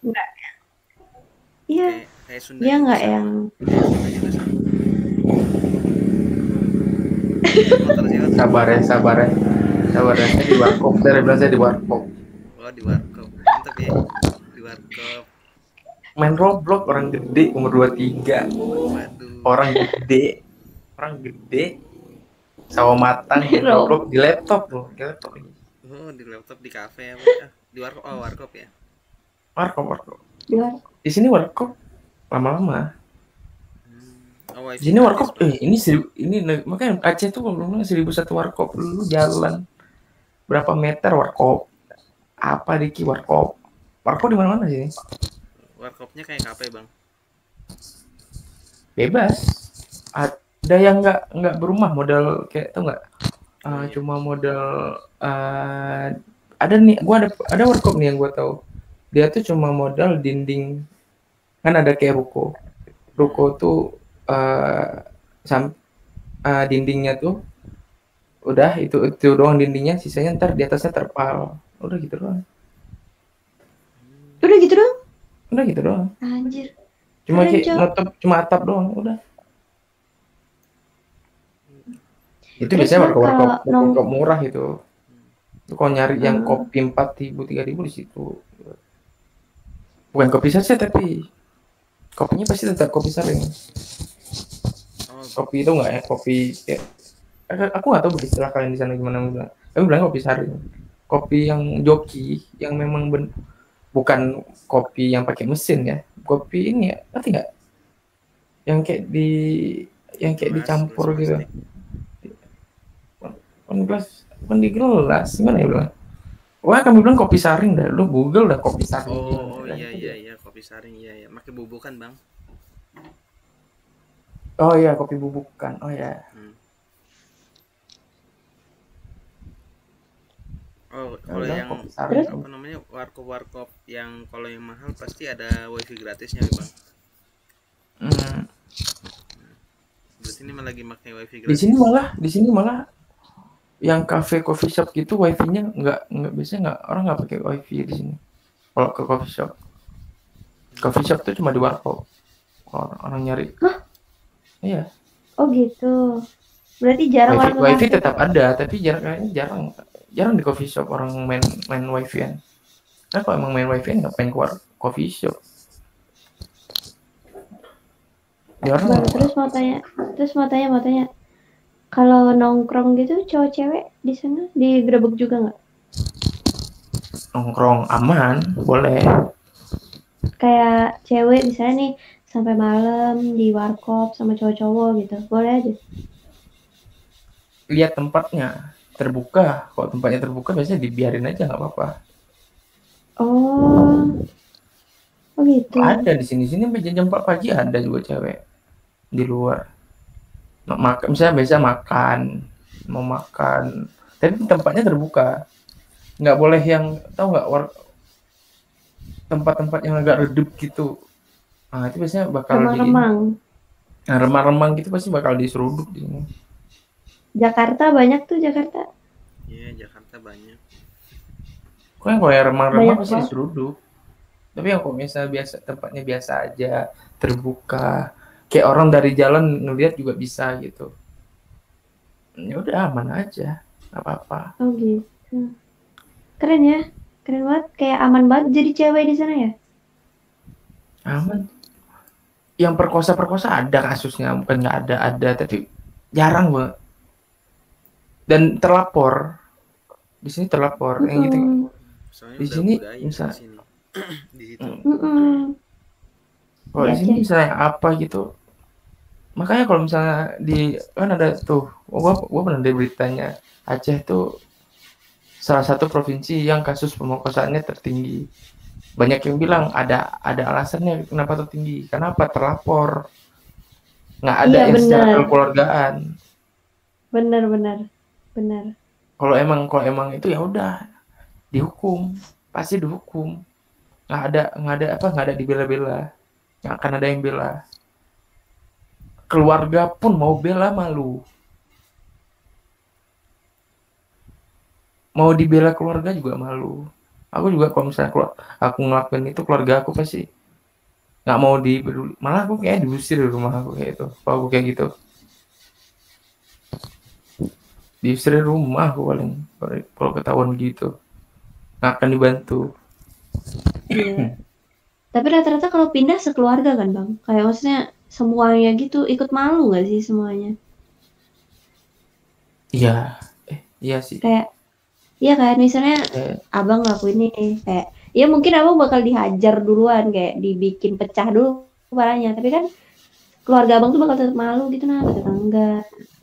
Enggak. Iya. Kayak Sunda Dia juga nggak sama. yang Sunda juga sama. Motor siapa tuh? Sabar ya. Saya di warkop. Saya bilang saya di warkop. Oh di warkop, mantap ya. Di warkop. Main Roblox orang gede umur 23. Waduh. Orang gede sawo matang main Roblox di laptop loh. Oh di laptop di kafe apa? Di warkop. Oh warkop ya. Warkop. di luar. Di sini warkop lama-lama. Oh, Di sini warkop ini makanya Aceh tuh belum 1001 warkop. Lu jalan berapa meter warkop. Apa Diki warkop? Warkop di mana-mana sih? Warkopnya kayak kafe bang. Bebas. Ada yang nggak berumah modal kayak tau nggak? Cuma modal ada nih. Gua ada warkop nih yang gua tahu. Dia tuh cuma modal dinding. Kan ada kayak ruko. Ruko tuh dindingnya tuh udah itu doang dindingnya, sisanya ntar di atasnya terpal. Udah gitu doang. Anjir. Cuma Keren, kayak Cok. nutup cuma atap doang, udah. Itu Terus, biasanya Bang, kalau warkop murah itu. Itu kalau nyari yang kopi 4.000 3.000 di situ. Bukan kopi saset tapi kopinya pasti tetap kopi saring. Kopi itu nggak ya kopi kayak aku nggak tahu istilah kalian di sana gimana bilang. Kami bilang kopi saring. Kopi yang joki yang memang bukan kopi yang pakai mesin ya. Kopi ini ya, ngerti nggak? Yang kayak dicampur gitu. Kan di gelas gimana ya bilang? Wah kami bilang kopi saring dah. Lu Google dah kopi saring. Oh iya kopi saring iya. Pakai bubukan bang. Oh iya kopi bubukan. Oh ya. Oh kalau yang saring, apa namanya warkop yang kalau yang mahal pasti ada wifi gratisnya bang. Berarti ini lagi pakai wifi gratis. Di sini malah yang cafe coffee shop gitu wifi-nya nggak biasanya nggak orang nggak pakai wifi di sini. Kalau ke coffee shop tuh cuma di warkop. Orang nyari. Hah? Iya. Oh gitu. Berarti jarang orang wifi tetap ada, tapi jarang di coffee shop orang main wifi-an. Nah kalau emang main wifi-an ngapain keluar coffee shop? Terus mau tanya. Kalau nongkrong gitu cowok cewek di sana digerebek juga nggak? Nongkrong aman, boleh. Kayak cewek misalnya nih sampai malam di warkop sama cowok-cowok gitu, boleh aja. Lihat tempatnya terbuka. Kalau tempatnya terbuka biasanya dibiarin aja nggak apa-apa. Oh gitu. Ada di sini sampai jam 4 pagi ada juga cewek di luar. Misalnya biasa mau makan, tapi tempatnya terbuka. Nggak boleh yang tahu nggak tempat-tempat yang agak redup gitu. Nah itu biasanya bakal remang-remang gitu pasti bakal diseruduk di sini. Jakarta banyak tuh Jakarta. Iya Jakarta banyak. Kok yang kalau yang remang-remang pasti diseruduk. Tapi yang kok misalnya tempatnya biasa aja terbuka. Kayak orang dari jalan ngelihat juga bisa gitu. Ya udah aman aja, nggak apa-apa. Oh gitu. Keren ya, keren banget. Kayak aman banget jadi cewek di sana ya. Aman. yang perkosa ada kasusnya, bukan nggak ada, tapi jarang banget. Dan terlapor di sini terlapor yang gitu. Soalnya Di udah sini budaya misal di sini. Di situ. kalau Iya, di sini Ceh. misalnya apa gitu, makanya kalau misalnya di kan ada tuh, gua pernah di beritanya Aceh tuh salah satu provinsi yang kasus pemerkosaannya tertinggi. Banyak yang bilang ada alasannya kenapa tertinggi, kenapa terlapor, nggak ada Iya, yang secara benar. kekeluargaan. Benar. Kalau emang itu ya udah dihukum, pasti dihukum. Nggak ada dibela-bela, nggak akan ada yang bela. Keluarga pun mau bela malu, mau dibela keluarga juga malu. Aku juga kalau misalnya aku ngelakuin itu, keluarga aku pasti nggak mau dibeduli, malah aku kayak diusir dari rumah aku kayak itu. Kalau aku kayak gitu, diusir dari rumah aku paling kalau ketahuan gitu, nggak akan dibantu. Iya. Tapi rata-rata kalau pindah sekeluarga kan, Bang? Kayak maksudnya semuanya gitu ikut malu nggak sih semuanya? Iya, iya sih. Kayak, iya kan, misalnya abang ngelakuin ini, kayak, ya mungkin abang bakal dihajar duluan, kayak dibikin pecah dulu kepalanya. Tapi kan keluarga abang tuh bakal tetap malu gitu, nah, ke tetangga,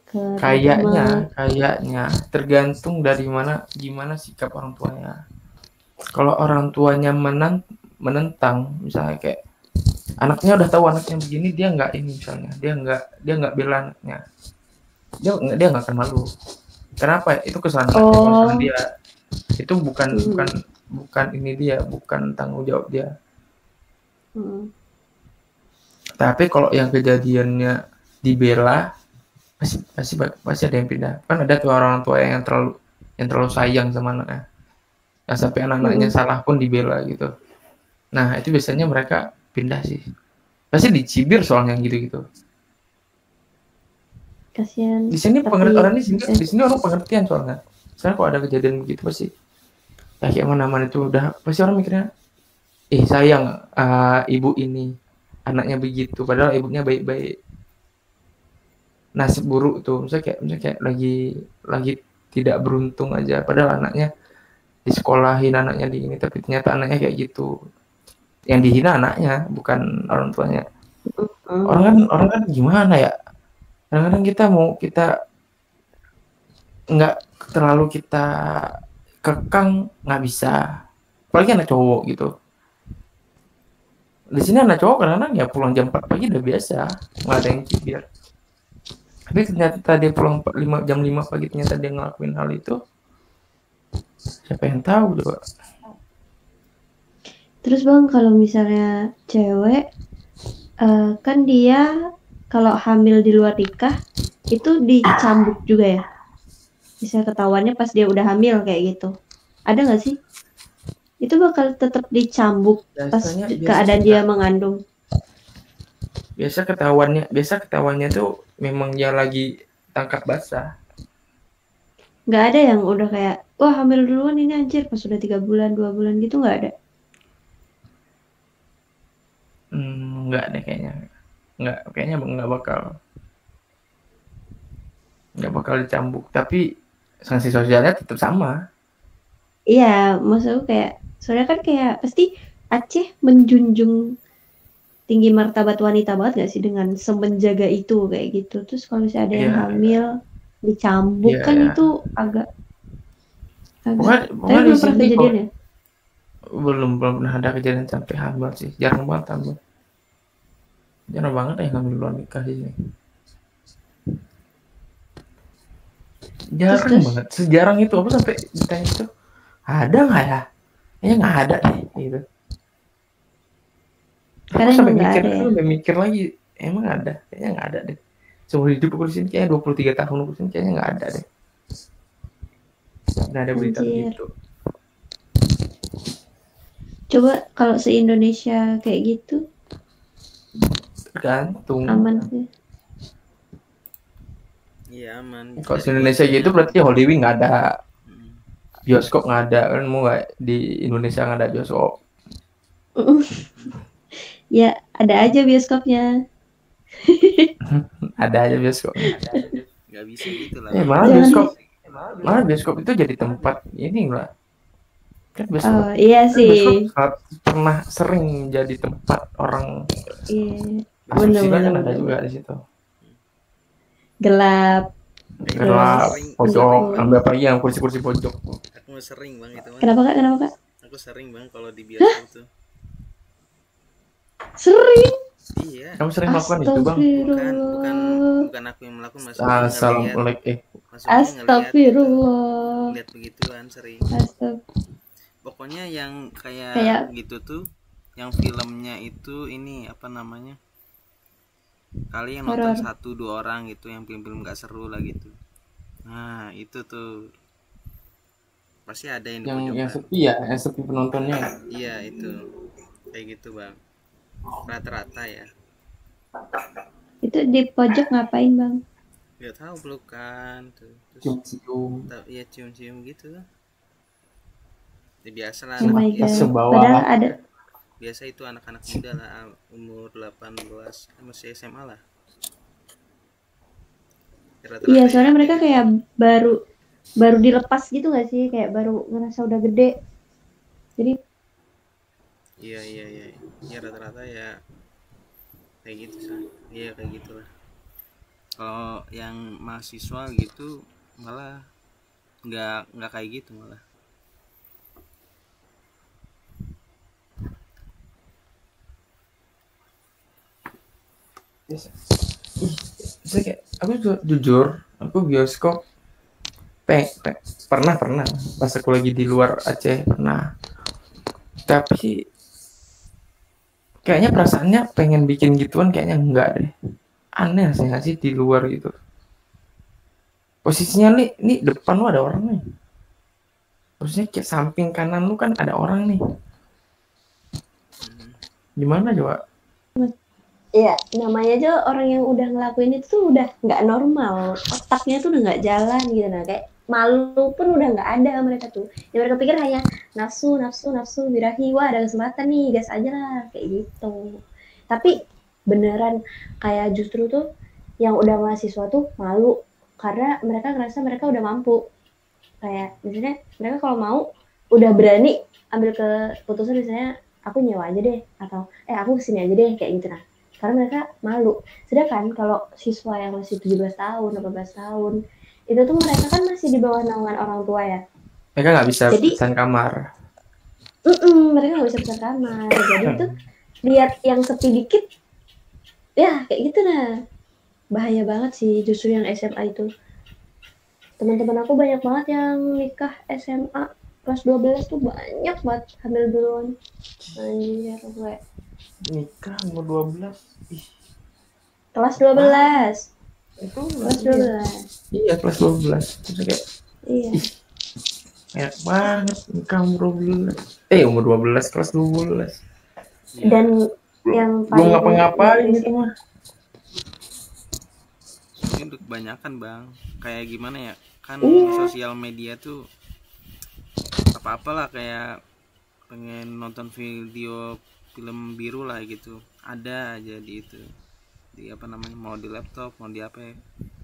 ke teman-teman. Kayaknya tergantung dari gimana sikap orang tuanya. Kalau orang tuanya menentang, misalnya kayak anaknya udah tahu anaknya begini, dia nggak ini misalnya, dia nggak bela anaknya, dia nggak akan malu. Kenapa? Itu kesalahan dia. Itu bukan ini dia, bukan tanggung jawab dia. Tapi kalau yang kejadiannya dibela, pasti ada yang pindah. Kan ada tuh orang tua yang terlalu sayang sama anaknya. Nah, sampai anak-anaknya salah pun dibela gitu. Nah, itu biasanya mereka pindah sih. Pasti dicibir soalnya gitu-gitu. Kasihan. Di sini orang pengertian soalnya. Sekarang kalau ada kejadian begitu pasti ya kayak mana-mana itu udah pasti orang mikirnya sayang ibu ini anaknya begitu, padahal ibunya baik-baik. Nasib buruk tuh, misalnya kayak lagi tidak beruntung aja, padahal anaknya disekolahin, anaknya di ini, tapi ternyata anaknya kayak gitu. Yang dihina anaknya, bukan orang tuanya. Orang kan gimana ya? Kadang-kadang kita nggak terlalu kita kekang, nggak bisa. Apalagi anak cowok gitu. Di sini anak cowok kadang-kadang ya pulang jam 4 pagi udah biasa, nggak ada yang cibir. Tapi ternyata dia pulang jam 5 pagi, ternyata dia ngelakuin hal itu, siapa yang tahu juga. Terus Bang, kalau misalnya cewek, kan dia kalau hamil di luar nikah, itu dicambuk juga ya? Bisa ketahuannya pas dia udah hamil kayak gitu. Ada nggak sih? Itu bakal tetap dicambuk pas keadaan dia mengandung. Biasa ketahuannya tuh memang dia lagi tangkap basah. Nggak ada yang udah kayak, wah hamil duluan ini anjir, pas udah 3 bulan, 2 bulan gitu, nggak ada? Nggak deh kayaknya. Kayaknya nggak bakal dicambuk. Tapi sanksi sosialnya tetap sama. Iya, maksudnya kayak, soalnya kan kayak pasti Aceh menjunjung tinggi martabat wanita banget gak sih dengan semenjaga itu kayak gitu. Terus kalau misalnya ada yang hamil dicambuk kan itu agak pokoknya tapi belum pernah kejadian ya? Belum pernah ada kejadian sampai hamil sih, jarang banget hamil. Jarang banget yang hamil luar nikah di sini. Jarang banget, sejarang itu. Aku sampai ditanya itu, ada nggak ya? Kayaknya nggak ada deh gitu. Karena aku sampai mikir lagi, emang ada? Kayaknya nggak ada deh. Seumur hidup aku di sini kayaknya 23 tahun aku di sini kayaknya nggak ada deh. Nggak ada berita begitu. Coba kalau se-Indonesia kayak gitu, tergantung. aman sih. Iya aman. Kalau di Indonesia gitu berarti Holy Wing nggak ada, bioskop nggak ada kan? Mau nggak di Indonesia nggak ada bioskop? Ya ada aja bioskopnya. Ada aja bioskopnya. Nggak bisa gitu lah Malah Jangan bioskop itu jadi tempat ini lah. Kan bioskop iya kan bioskop sih. pernah sering jadi tempat orang Iya. asusila kan Bener-bener ada juga di situ. gelap. Gelap, Sering. pojok, Gitu. ambil apa yang kursi-kursi pojok. Aku sering bang itu mah. Kenapa kak? Kenapa kak? Aku sering bang kalau di bioskop tuh. Sering. Iya. Kamu sering melakukan itu, Bang? Bukan aku yang melakukan, maksudnya ngelihat. Assalamualaikum. Maksudnya ngelihat gitu. Astagfirullah. Lihat begituan sering. Pokoknya yang kayak gitu tuh, yang filmnya itu ini apa namanya? Kali yang nonton Horor. 1-2 orang gitu, yang film-film gak seru lah gitu. Nah itu tuh pasti ada yang di pojokan. Yang sepi ya, yang sepi penontonnya. Iya itu kayak gitu bang, rata-rata ya. Itu di pojok ngapain bang? Gak tahu pelukan tuh, terus Cium-cium. ya cium-cium gitu. Ya, biasa lah. Oh my god. Sebawa. Padahal ada. Biasa itu anak-anak muda lah, umur 18 masih SMA lah. Rata-rata Iya, ya, soalnya mereka gitu. kayak baru dilepas gitu nggak sih? Kayak baru ngerasa udah gede. Jadi Iya ya rata-rata ya kayak gitu sih. Iya kayak gitulah. Kalau yang mahasiswa gitu malah nggak kayak gitu malah. Saya kayak, aku jujur, aku bioskop pernah pas aku lagi di luar Aceh pernah. Tapi kayaknya perasaannya pengen bikin gituan kayaknya enggak deh. Aneh sih nggak sih di luar gitu. Posisinya nih depan lu ada orang nih. Terusnya kayak samping kanan lu kan ada orang nih. Gimana coba? ya namanya aja orang yang udah ngelakuin itu tuh udah nggak normal. Otaknya tuh udah nggak jalan gitu. Nah kayak malu pun udah nggak ada mereka tuh. Yang mereka pikir hanya nafsu birahi. Wah ada kesempatan nih, gas aja lah kayak gitu. Tapi beneran kayak justru tuh yang udah mahasiswa tuh malu karena mereka ngerasa mereka udah mampu. Kayak misalnya mereka kalau mau udah berani ambil keputusan misalnya aku nyewa aja deh atau aku kesini aja deh kayak gitu. Nah karena mereka malu. Sedangkan kalau siswa yang masih 17 tahun 18 tahun itu tuh mereka kan masih di bawah naungan orang tua ya, Mereka nggak bisa jadi pesan kamar. mereka nggak bisa pesan kamar. Jadi itu lihat yang sepi dikit ya kayak gitu. Nah bahaya banget sih justru yang SMA itu. Teman-teman aku banyak banget yang nikah SMA kelas 12 tuh banyak banget hamil duluan. Anjir gue. Nikah umur 12. Ih, Kelas 12. itu Kelas 12. Iya, kelas 12. Terus kayak Iya. enak banget nikah umur 12. Umur 12 kelas 12. Dan yang belum ngapa-ngapain itu mah. Ini udah kebanyakan bang, kayak gimana ya, kan sosial media tuh apa-apalah, kayak pengen nonton video film biru lah gitu, ada aja di itu, di apa namanya, mau di laptop mau di apa ya,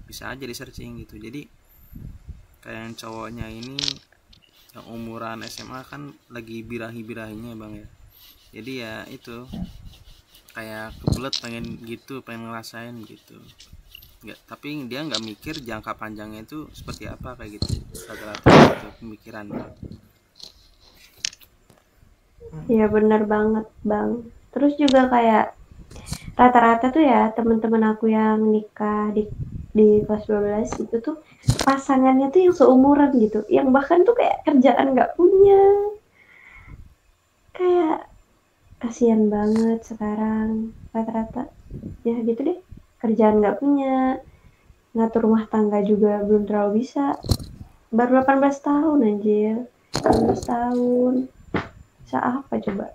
bisa aja di searching gitu. Jadi kayak yang cowoknya ini yang umuran SMA kan lagi birahi-birahinya bang ya, jadi ya itu kayak kebelet pengen gitu, pengen ngerasain gitu. Nggak, tapi dia nggak mikir jangka panjangnya itu seperti apa kayak gitu, rata-rata gitu pemikirannya. Iya benar banget bang. Terus juga kayak rata-rata tuh ya teman-teman aku yang nikah di kelas 12 itu tuh pasangannya tuh yang seumuran gitu, yang bahkan tuh kayak kerjaan nggak punya. Kayak kasihan banget sekarang rata-rata ya gitu deh, kerjaan nggak punya, ngatur rumah tangga juga belum terlalu bisa, baru 18 tahun anjir, 18 tahun bisa apa coba.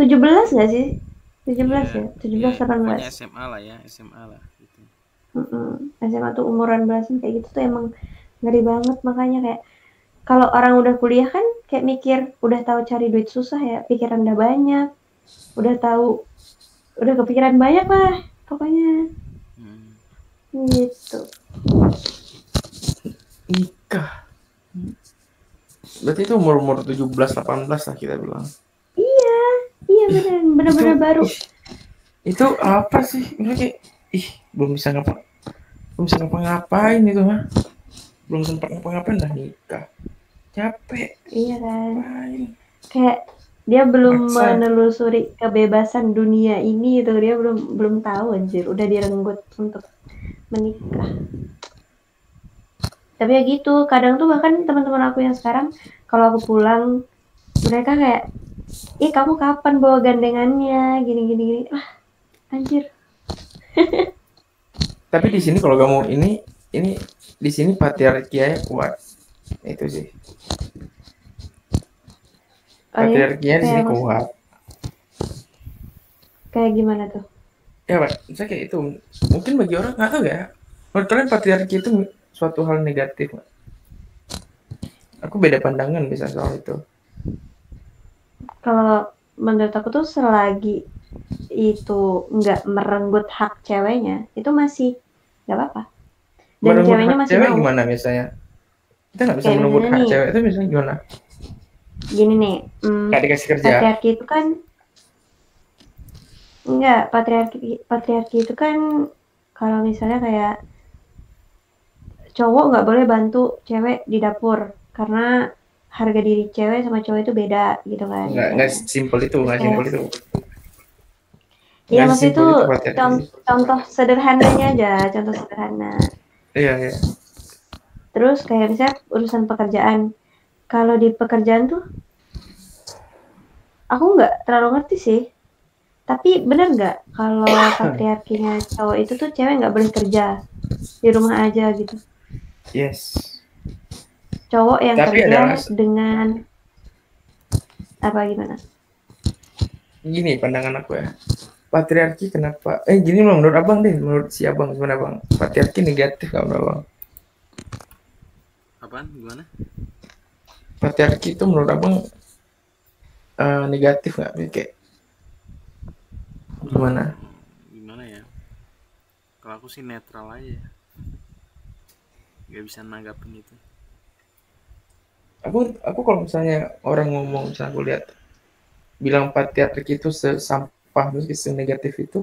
17 nggak sih? 17 ya? 17 pokoknya 18. SMA lah ya, SMA lah gitu. SMA tuh umuran belasan kayak gitu tuh emang ngeri banget. Makanya kayak kalau orang udah kuliah kan kayak mikir udah tahu cari duit susah ya, pikiran udah banyak. udah tahu, udah kepikiran banyak lah pokoknya gitu. Nikah. Berarti itu umur 17-18 lah kita bilang. Iya benar-benar baru. Itu apa sih? Ini kayak belum bisa ngapa-ngapain itu mah. Belum sempat ngapa-ngapain dah nikah. Capek. Iya kan. Ngapain. Kayak dia belum Maksa. menelusuri kebebasan dunia ini itu, dia belum tahu anjir, udah direnggut untuk menikah. Tapi ya gitu, kadang tuh bahkan teman-teman aku yang sekarang kalau aku pulang mereka kayak, ih kamu kapan bawa gandengannya gini. Anjir. Tapi di sini kalau kamu ini di sini patriarkinya kuat. Itu sih. Patriarkinya di sini kuat. Kayak gimana tuh? Ya Pak, misalnya kayak itu. Mungkin bagi orang nggak tahu ya. Menurut kalian patriarki itu suatu hal negatif nggak? Aku beda pandangan bisa soal itu. Kalau menurut aku tuh selagi itu nggak merenggut hak ceweknya, itu masih nggak apa-apa. Dan merenggut ceweknya hak masih cewek mau. Gimana misalnya? Kita nggak bisa Kayak merenggut hak nih, cewek itu misalnya gimana? Gini nih, Nggak dikasih kerja. patriarki itu kan enggak, patriarki itu kan kalau misalnya kayak cowok nggak boleh bantu cewek di dapur karena harga diri cewek sama cowok itu beda gitu kan. Nggak simpel itu, nggak simpel itu. Iya, maksud itu contoh sederhananya aja, contoh sederhana. Iya. Terus kayak misalnya urusan pekerjaan. Kalau di pekerjaan tuh, aku nggak terlalu ngerti sih. Tapi bener nggak kalau patriarkinya cowok itu tuh cewek nggak boleh kerja, di rumah aja gitu? Yes. Cowok yang tapi kerja dengan apa gimana? Gini pandangan aku ya. Patriarki kenapa? Gini loh, menurut abang deh, menurut si abang gimana bang? Patriarki negatif nggak menurut abang? Apaan? Gimana? Patriarki itu menurut abang negatif nggak? Kayak gimana? Gimana ya? Kalau aku sih netral aja. Gak bisa nanggapin itu. Aku kalau misalnya orang ngomong, misalnya aku lihat bilang patriarki itu sesampah, senegatif itu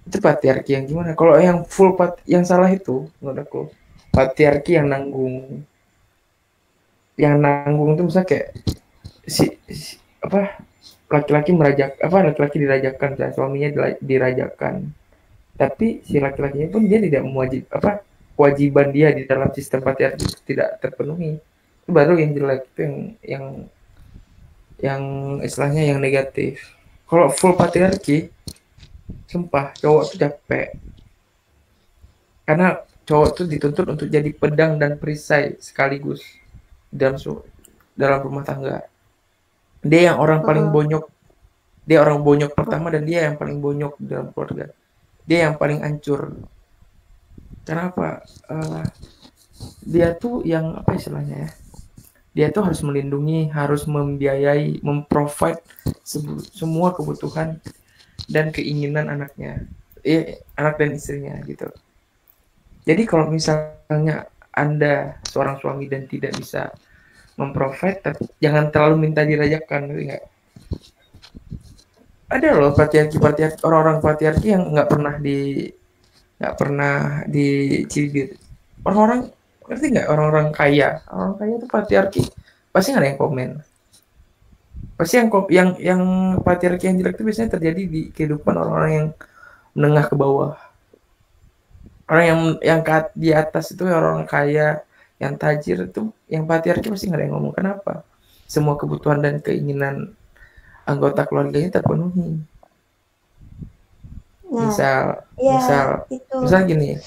patriarki yang gimana? Kalau yang full yang salah itu menurut aku patriarki yang nanggung itu misalnya kayak laki-laki laki-laki dirajakan, suaminya dirajakan, tapi si laki-lakinya pun dia tidak kewajiban dia di dalam sistem patriarki itu tidak terpenuhi. Itu baru yang jelek, itu yang istilahnya yang negatif. Kalau full patriarki, sumpah cowok tuh capek, karena cowok tuh dituntut untuk jadi pedang dan perisai sekaligus dalam rumah tangga. Dia yang orang paling bonyok, dia orang bonyok pertama, dan dia yang paling bonyok dalam keluarga. Dia yang paling hancur. Kenapa? Dia tuh yang apa istilahnya ya? Dia tuh harus melindungi, harus membiayai, memprovide semua kebutuhan dan keinginan anaknya, anak dan istrinya gitu. Jadi kalau misalnya Anda seorang suami dan tidak bisa memprovide, jangan terlalu minta dirajakan, enggak. Ada loh patriarki orang-orang patriarki yang nggak pernah dicibir. Orang-orang ngerti nggak? Orang-orang kaya itu patriarki pasti nggak ada yang komen. Pasti yang patriarki yang jelek itu biasanya terjadi di kehidupan orang-orang yang menengah ke bawah. Orang yang di atas itu orang kaya, yang tajir itu, yang patriarki pasti nggak ada yang ngomong. Kenapa? Semua kebutuhan dan keinginan anggota keluarganya terpenuhi. Misal gini,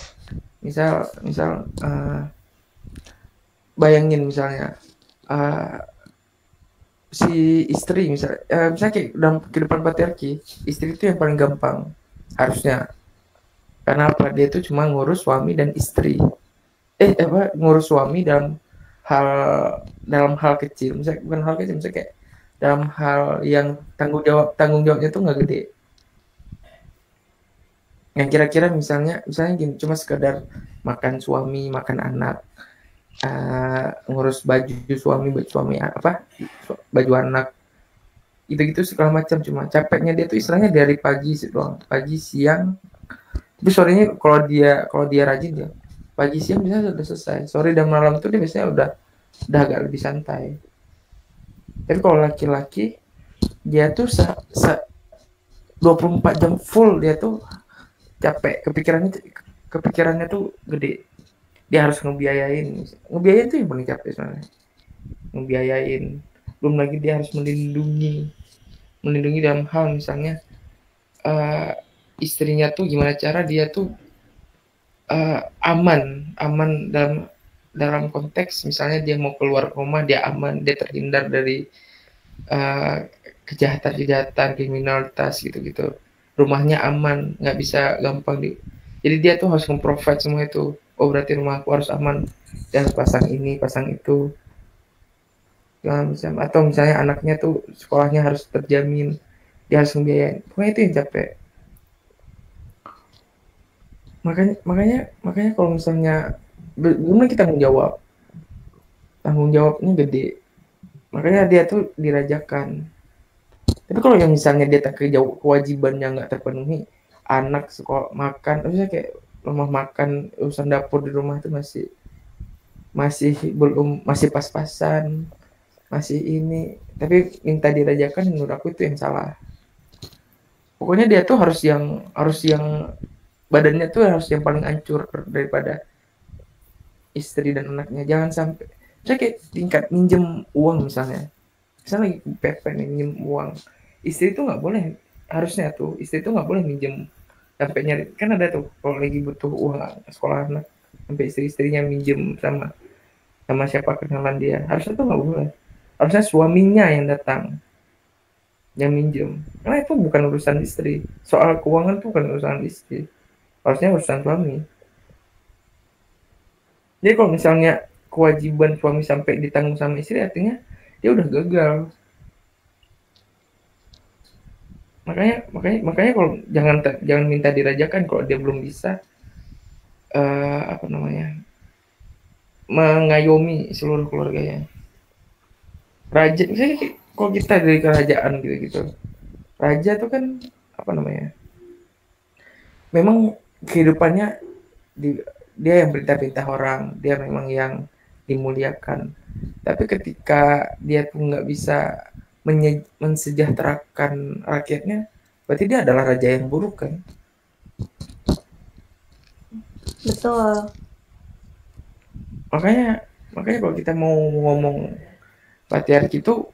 bayangin misalnya si istri misalnya kayak dalam kehidupan patriarki, istri itu yang paling gampang harusnya. Karena apa? Dia itu cuma ngurus suami dan istri. Ngurus suami dalam hal kecil, misalnya bukan hal kecil, misalnya kayak dalam hal yang tanggung jawabnya tuh nggak gede. Yang kira-kira misalnya gini, cuma sekedar makan suami, makan anak, ngurus baju suami apa, baju anak, gitu-gitu segala macam. Cuma capeknya dia tuh istilahnya dari pagi doang, pagi siang, tapi sorenya kalau dia rajin ya pagi siang biasanya udah selesai, sore dan malam tuh dia biasanya udah agak lebih santai. Tapi kalau laki-laki dia tuh 24 jam full, dia tuh capek, kepikirannya tuh gede. Dia harus ngebiayain tuh yang paling capek sebenarnya, ngebiayain. Belum lagi dia harus melindungi dalam hal misalnya istrinya tuh gimana cara dia tuh aman dalam konteks misalnya dia mau keluar rumah, dia aman, dia terhindar dari kejahatan, kriminalitas gitu. Rumahnya aman, nggak bisa gampang jadi dia tuh harus memprovide semua itu. Oh berarti rumahku harus aman, dan pasang ini, pasang itu. Atau misalnya anaknya tuh sekolahnya harus terjamin, dia harus membiayain. Pokoknya itu yang capek. Makanya kalau misalnya belum kita tanggung jawabnya gede. Makanya dia tuh dirajakan. Tapi kalau yang misalnya dia kewajibannya nggak terpenuhi, anak sekolah makan, misalnya kayak rumah makan, urusan dapur di rumah itu masih pas-pasan, masih ini, tapi minta dirajakan, menurut aku itu yang salah. Pokoknya dia tuh harus yang badannya tuh harus yang paling hancur daripada istri dan anaknya. Jangan sampai saya kayak tingkat minjem uang misalnya lagi PP nih, minjem uang, istri itu nggak boleh, harusnya tuh istri itu nggak boleh minjem sampai nyari. Kan ada tuh kalau lagi butuh uang sekolah anak sampai istri-istrinya minjem sama siapa kenalan dia, harusnya tuh nggak boleh. Harusnya suaminya yang datang yang minjem, karena itu bukan urusan istri. Soal keuangan tuh bukan urusan istri, harusnya urusan suami. Jadi kalau misalnya kewajiban suami sampai ditanggung sama istri, artinya dia udah gagal. Makanya kalau jangan minta dirajakan kalau dia belum bisa mengayomi seluruh keluarganya. Raja misalnya kalau kita dari kerajaan gitu, raja tuh kan memang kehidupannya dia yang perintah orang, dia memang yang dimuliakan. Tapi ketika dia tuh nggak bisa mensejahterakan rakyatnya, berarti dia adalah raja yang buruk kan? Betul. Makanya kalau kita mau ngomong patriarki itu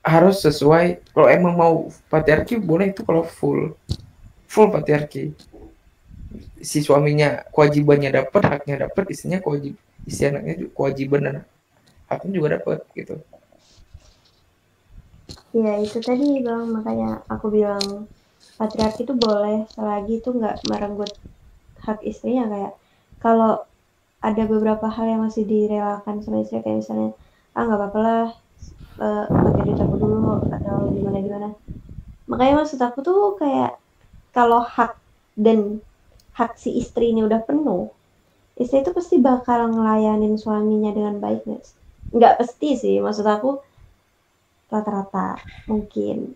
harus sesuai. Kalau emang mau patriarki boleh itu kalau full patriarki. Si suaminya kewajibannya dapat, haknya dapat, istrinya istri anaknya juga kewajiban dan haknya juga dapat gitu. Ya itu tadi Bang, makanya aku bilang patriarki itu boleh selagi itu nggak merenggut hak istrinya. Kayak kalau ada beberapa hal yang masih direlakan sama istri, kayak misalnya nggak apa-apa lah pakai duit aku dulu atau gimana. Makanya maksud aku tuh kayak kalau hak si istri ini udah penuh, istri itu pasti bakal ngelayanin suaminya dengan baik. Nggak pasti sih, maksud aku rata-rata mungkin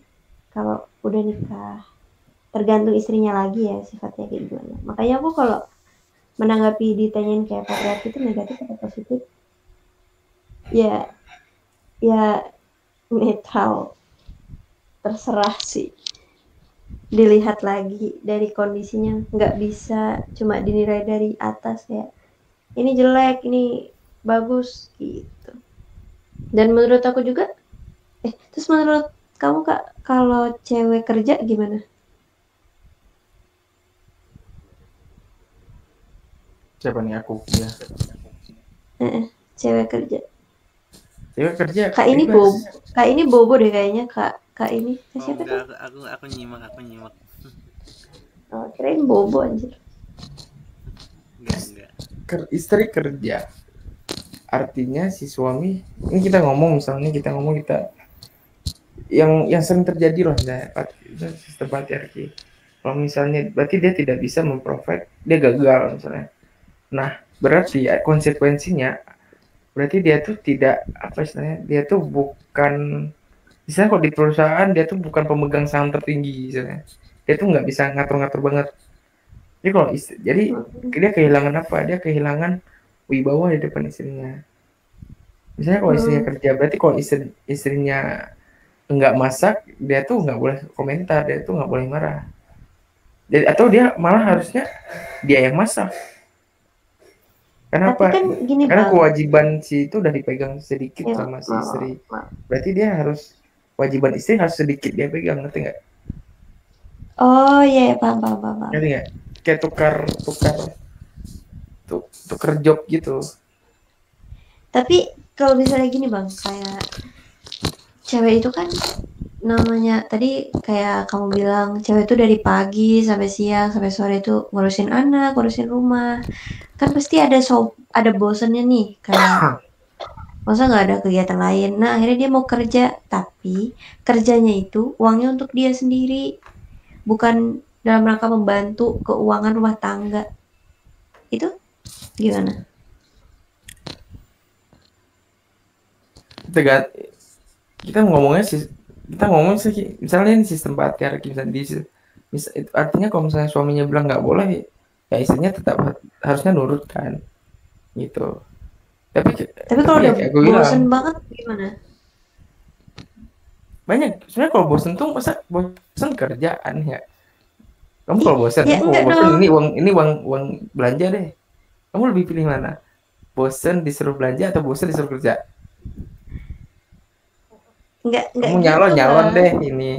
kalau udah nikah, tergantung istrinya lagi ya sifatnya kayak gimana. Makanya aku kalau menanggapi ditanyain kayak patriarki itu negatif atau positif, ya netral, terserah sih, dilihat lagi dari kondisinya. Nggak bisa cuma dinilai dari atas kayak ini jelek, ini bagus gitu. Dan menurut aku juga terus menurut kamu Kak, kalau cewek kerja gimana? Siapa nih aku ya? Cewek kerja. Kak ini bobo deh kayaknya Kak ini. Siapa tuh? Aku nyimak. Oh, kirain bobo anjir. Enggak. Istri kerja. Artinya si suami, ini kita ngomong yang sering terjadi loh sistem patriarki. Kalau misalnya berarti dia tidak bisa memprovide, dia gagal misalnya. Nah, berarti konsekuensinya berarti dia tuh tidak apa istilahnya, dia tuh bukan, misalnya kalau di perusahaan dia tuh bukan pemegang saham tertinggi misalnya. Dia tuh nggak bisa ngatur-ngatur banget. Jadi kalau jadi dia kehilangan apa? Dia kehilangan wibawa di depan istrinya. Misalnya kalau istrinya kerja, berarti kalau istrinya nggak masak, dia tuh nggak boleh komentar, dia tuh nggak boleh marah. Jadi, atau dia malah harusnya dia yang masak. Kenapa? Tapi kan gini Karena Bang. kewajiban si itu udah dipegang sedikit Ya, sama si istri. maaf. Berarti dia harus, kewajiban istri harus sedikit dia pegang, ngerti nggak? Oh iya, paham. Ngerti nggak? Kayak tukar job gitu. Tapi kalau misalnya gini Bang, kayak cewek itu kan namanya tadi kayak kamu bilang cewek itu dari pagi sampai siang sampai sore itu ngurusin anak, ngurusin rumah. Kan pasti ada bosennya nih, kayak masa nggak ada kegiatan lain. Nah, akhirnya dia mau kerja, tapi kerjanya itu uangnya untuk dia sendiri, bukan dalam rangka membantu keuangan rumah tangga. Itu gimana? Kita ngomongnya sih, misalnya ini sistem patriarki, artinya kalau misalnya suaminya bilang nggak boleh, ya istrinya tetap harusnya nurut kan, gitu. Tapi kalau udah kayak gue bilang, bosen banget gimana? banyak sebenarnya kalau bosen tuh, masa bosen kerjaan ya. Kamu kalau bosen, Ya enggak dong. ini uang belanja deh. Kamu lebih pilih mana? Bosen disuruh belanja atau bosen disuruh kerja? Enggak Kamu gitu, nyalon Bang. deh ini.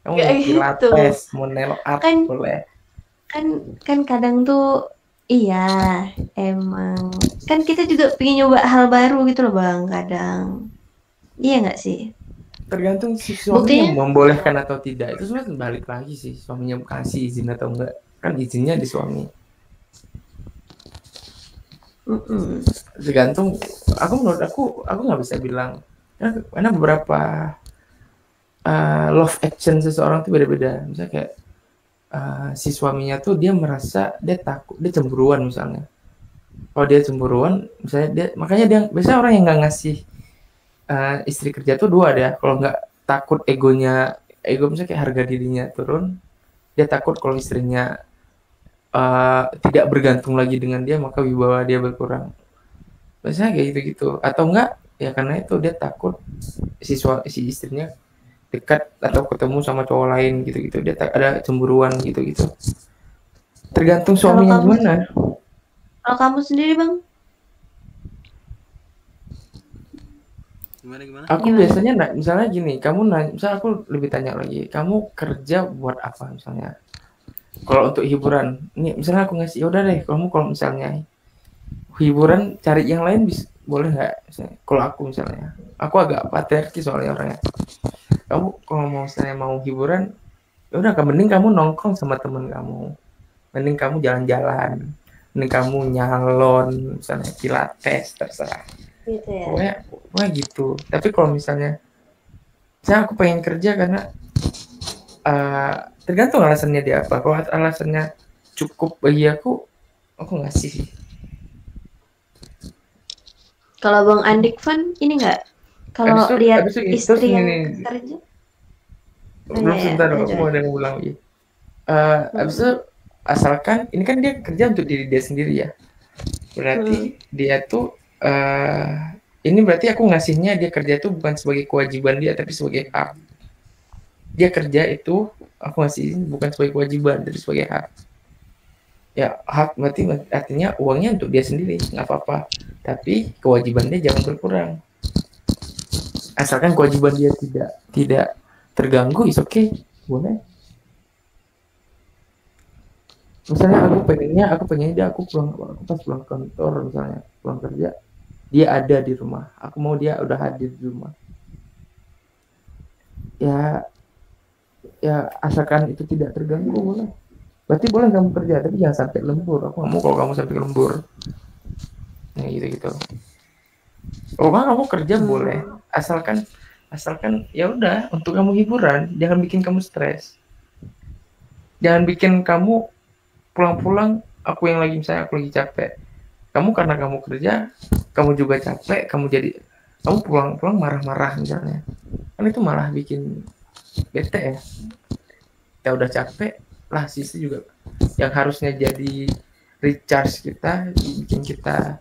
Kamu Nggak mau gitu. pilates, mau nail art, Kan- boleh. Kan kadang tuh iya, emang kan kita juga pengen nyoba hal baru gitu loh Bang, kadang. Iya nggak sih? Tergantung si suaminya Buktinya- membolehkan atau tidak. Itu sebenarnya balik lagi sih, suaminya kasih izin atau enggak. Kan izinnya di suami. Tergantung. Menurut aku nggak bisa bilang. Karena beberapa love action seseorang tuh beda-beda. Misalnya kayak si suaminya tuh dia merasa dia takut, dia cemburuan misalnya. Kalau dia cemburuan, misalnya makanya dia biasanya orang yang nggak ngasih istri kerja tuh dua deh. Kalau nggak takut ego misalnya kayak harga dirinya turun, dia takut kalau istrinya tidak bergantung lagi dengan dia, maka wibawa dia berkurang. Biasanya kayak gitu-gitu. Atau enggak, ya karena itu dia takut si istrinya dekat atau ketemu sama cowok lain gitu-gitu. Dia ada cemburuan gitu-gitu. Tergantung suaminya gimana. Kalau kamu sendiri Bang? Gimana? Aku biasanya misalnya gini, misalnya aku lebih tanya lagi, kamu kerja buat apa misalnya? Kalau untuk hiburan, ini misalnya aku ngasih, yaudah deh, kamu kalau misalnya hiburan cari yang lain boleh nggak? Kalau aku misalnya, aku agak patriarki soalnya orangnya. Kamu kalau misalnya mau hiburan, yaudah, mending kamu nongkrong sama temen kamu, mending kamu jalan-jalan, mending kamu nyalon, misalnya pilates, terserah. Gitu ya. Pokoknya gitu. Tapi kalau misalnya aku pengen kerja karena tergantung alasannya dia apa. Kalau alasannya cukup bagi aku ngasih sih. Kalau Bang Andik Van ini nggak? Kalau lihat istri yang kerja? Belum, sebentar, aku mau ada ngulang lagi. Abis itu asalkan ini kan dia kerja untuk diri dia sendiri ya. Berarti dia tuh ini berarti aku ngasihnya dia kerja itu bukan sebagai kewajiban dia, tapi sebagai hak. Dia kerja itu aku ngasih bukan sebagai kewajiban, tapi sebagai hak. Ya hak berarti artinya uangnya untuk dia sendiri, nggak apa-apa. Tapi kewajiban dia jangan berkurang. Asalkan kewajiban dia tidak terganggu, is okay, boleh. Misalnya aku pengennya aku pas pulang kantor, misalnya pulang kerja, dia ada di rumah. Aku mau dia udah hadir di rumah. Ya asalkan itu tidak terganggu, boleh. Berarti boleh kamu kerja, tapi jangan sampai lembur. Aku nggak mau kalau kamu sampai lembur. Nah gitu. Kalau kamu kerja boleh, asalkan asalkan ya udah untuk kamu hiburan, jangan bikin kamu stres, jangan bikin kamu pulang-pulang, aku yang lagi misalnya aku lagi capek, kamu karena kamu kerja kamu juga capek, kamu pulang-pulang marah-marah misalnya, kan itu malah bikin bete ya. Kita udah capek lah, sisi juga yang harusnya jadi recharge kita, bikin kita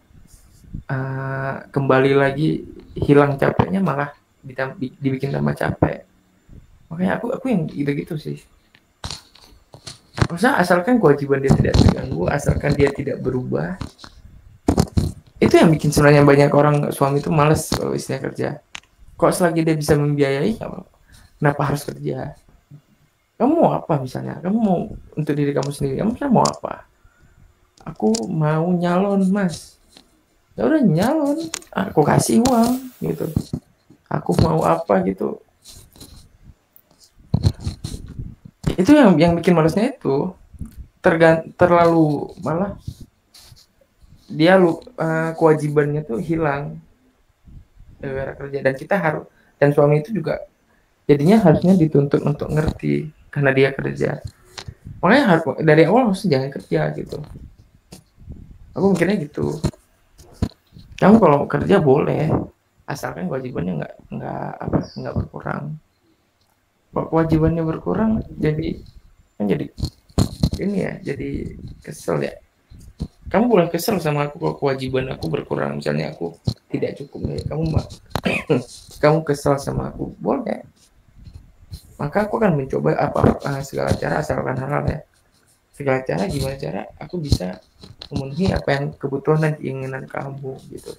kembali lagi hilang capeknya, malah dibikin tambah capek. Makanya aku yang gitu-gitu sih. Maksudnya asalkan kewajiban dia tidak terganggu, asalkan dia tidak berubah, itu yang bikin sebenarnya banyak orang suami itu males kalau istrinya kerja. Kok selagi dia bisa membiayai, kenapa harus kerja? Kamu mau apa misalnya? Kamu mau untuk diri kamu sendiri, kamu mau apa? Aku mau nyalon, Mas. Ya udah nyalon, aku kasih uang gitu. Aku mau apa gitu. Itu yang bikin malesnya itu terlalu, malah dia kewajibannya tuh hilang gara kerja, dan kita harus, dan suami itu juga jadinya harusnya dituntut untuk ngerti karena dia kerja. Makanya harus dari awal harus jangan kerja gitu. Aku mikirnya gitu. Kamu kalau kerja boleh, asalkan kewajibannya nggak berkurang. Kalau kewajibannya berkurang, jadi ini ya, jadi kesel ya. Kamu boleh kesel sama aku kalau kewajiban aku berkurang, misalnya aku tidak cukup nih, kamu kesel sama aku, boleh. Maka aku akan mencoba segala cara, asalkan halal ya. Segala cara, gimana cara aku bisa memenuhi apa yang kebutuhan dan keinginan kamu gitu.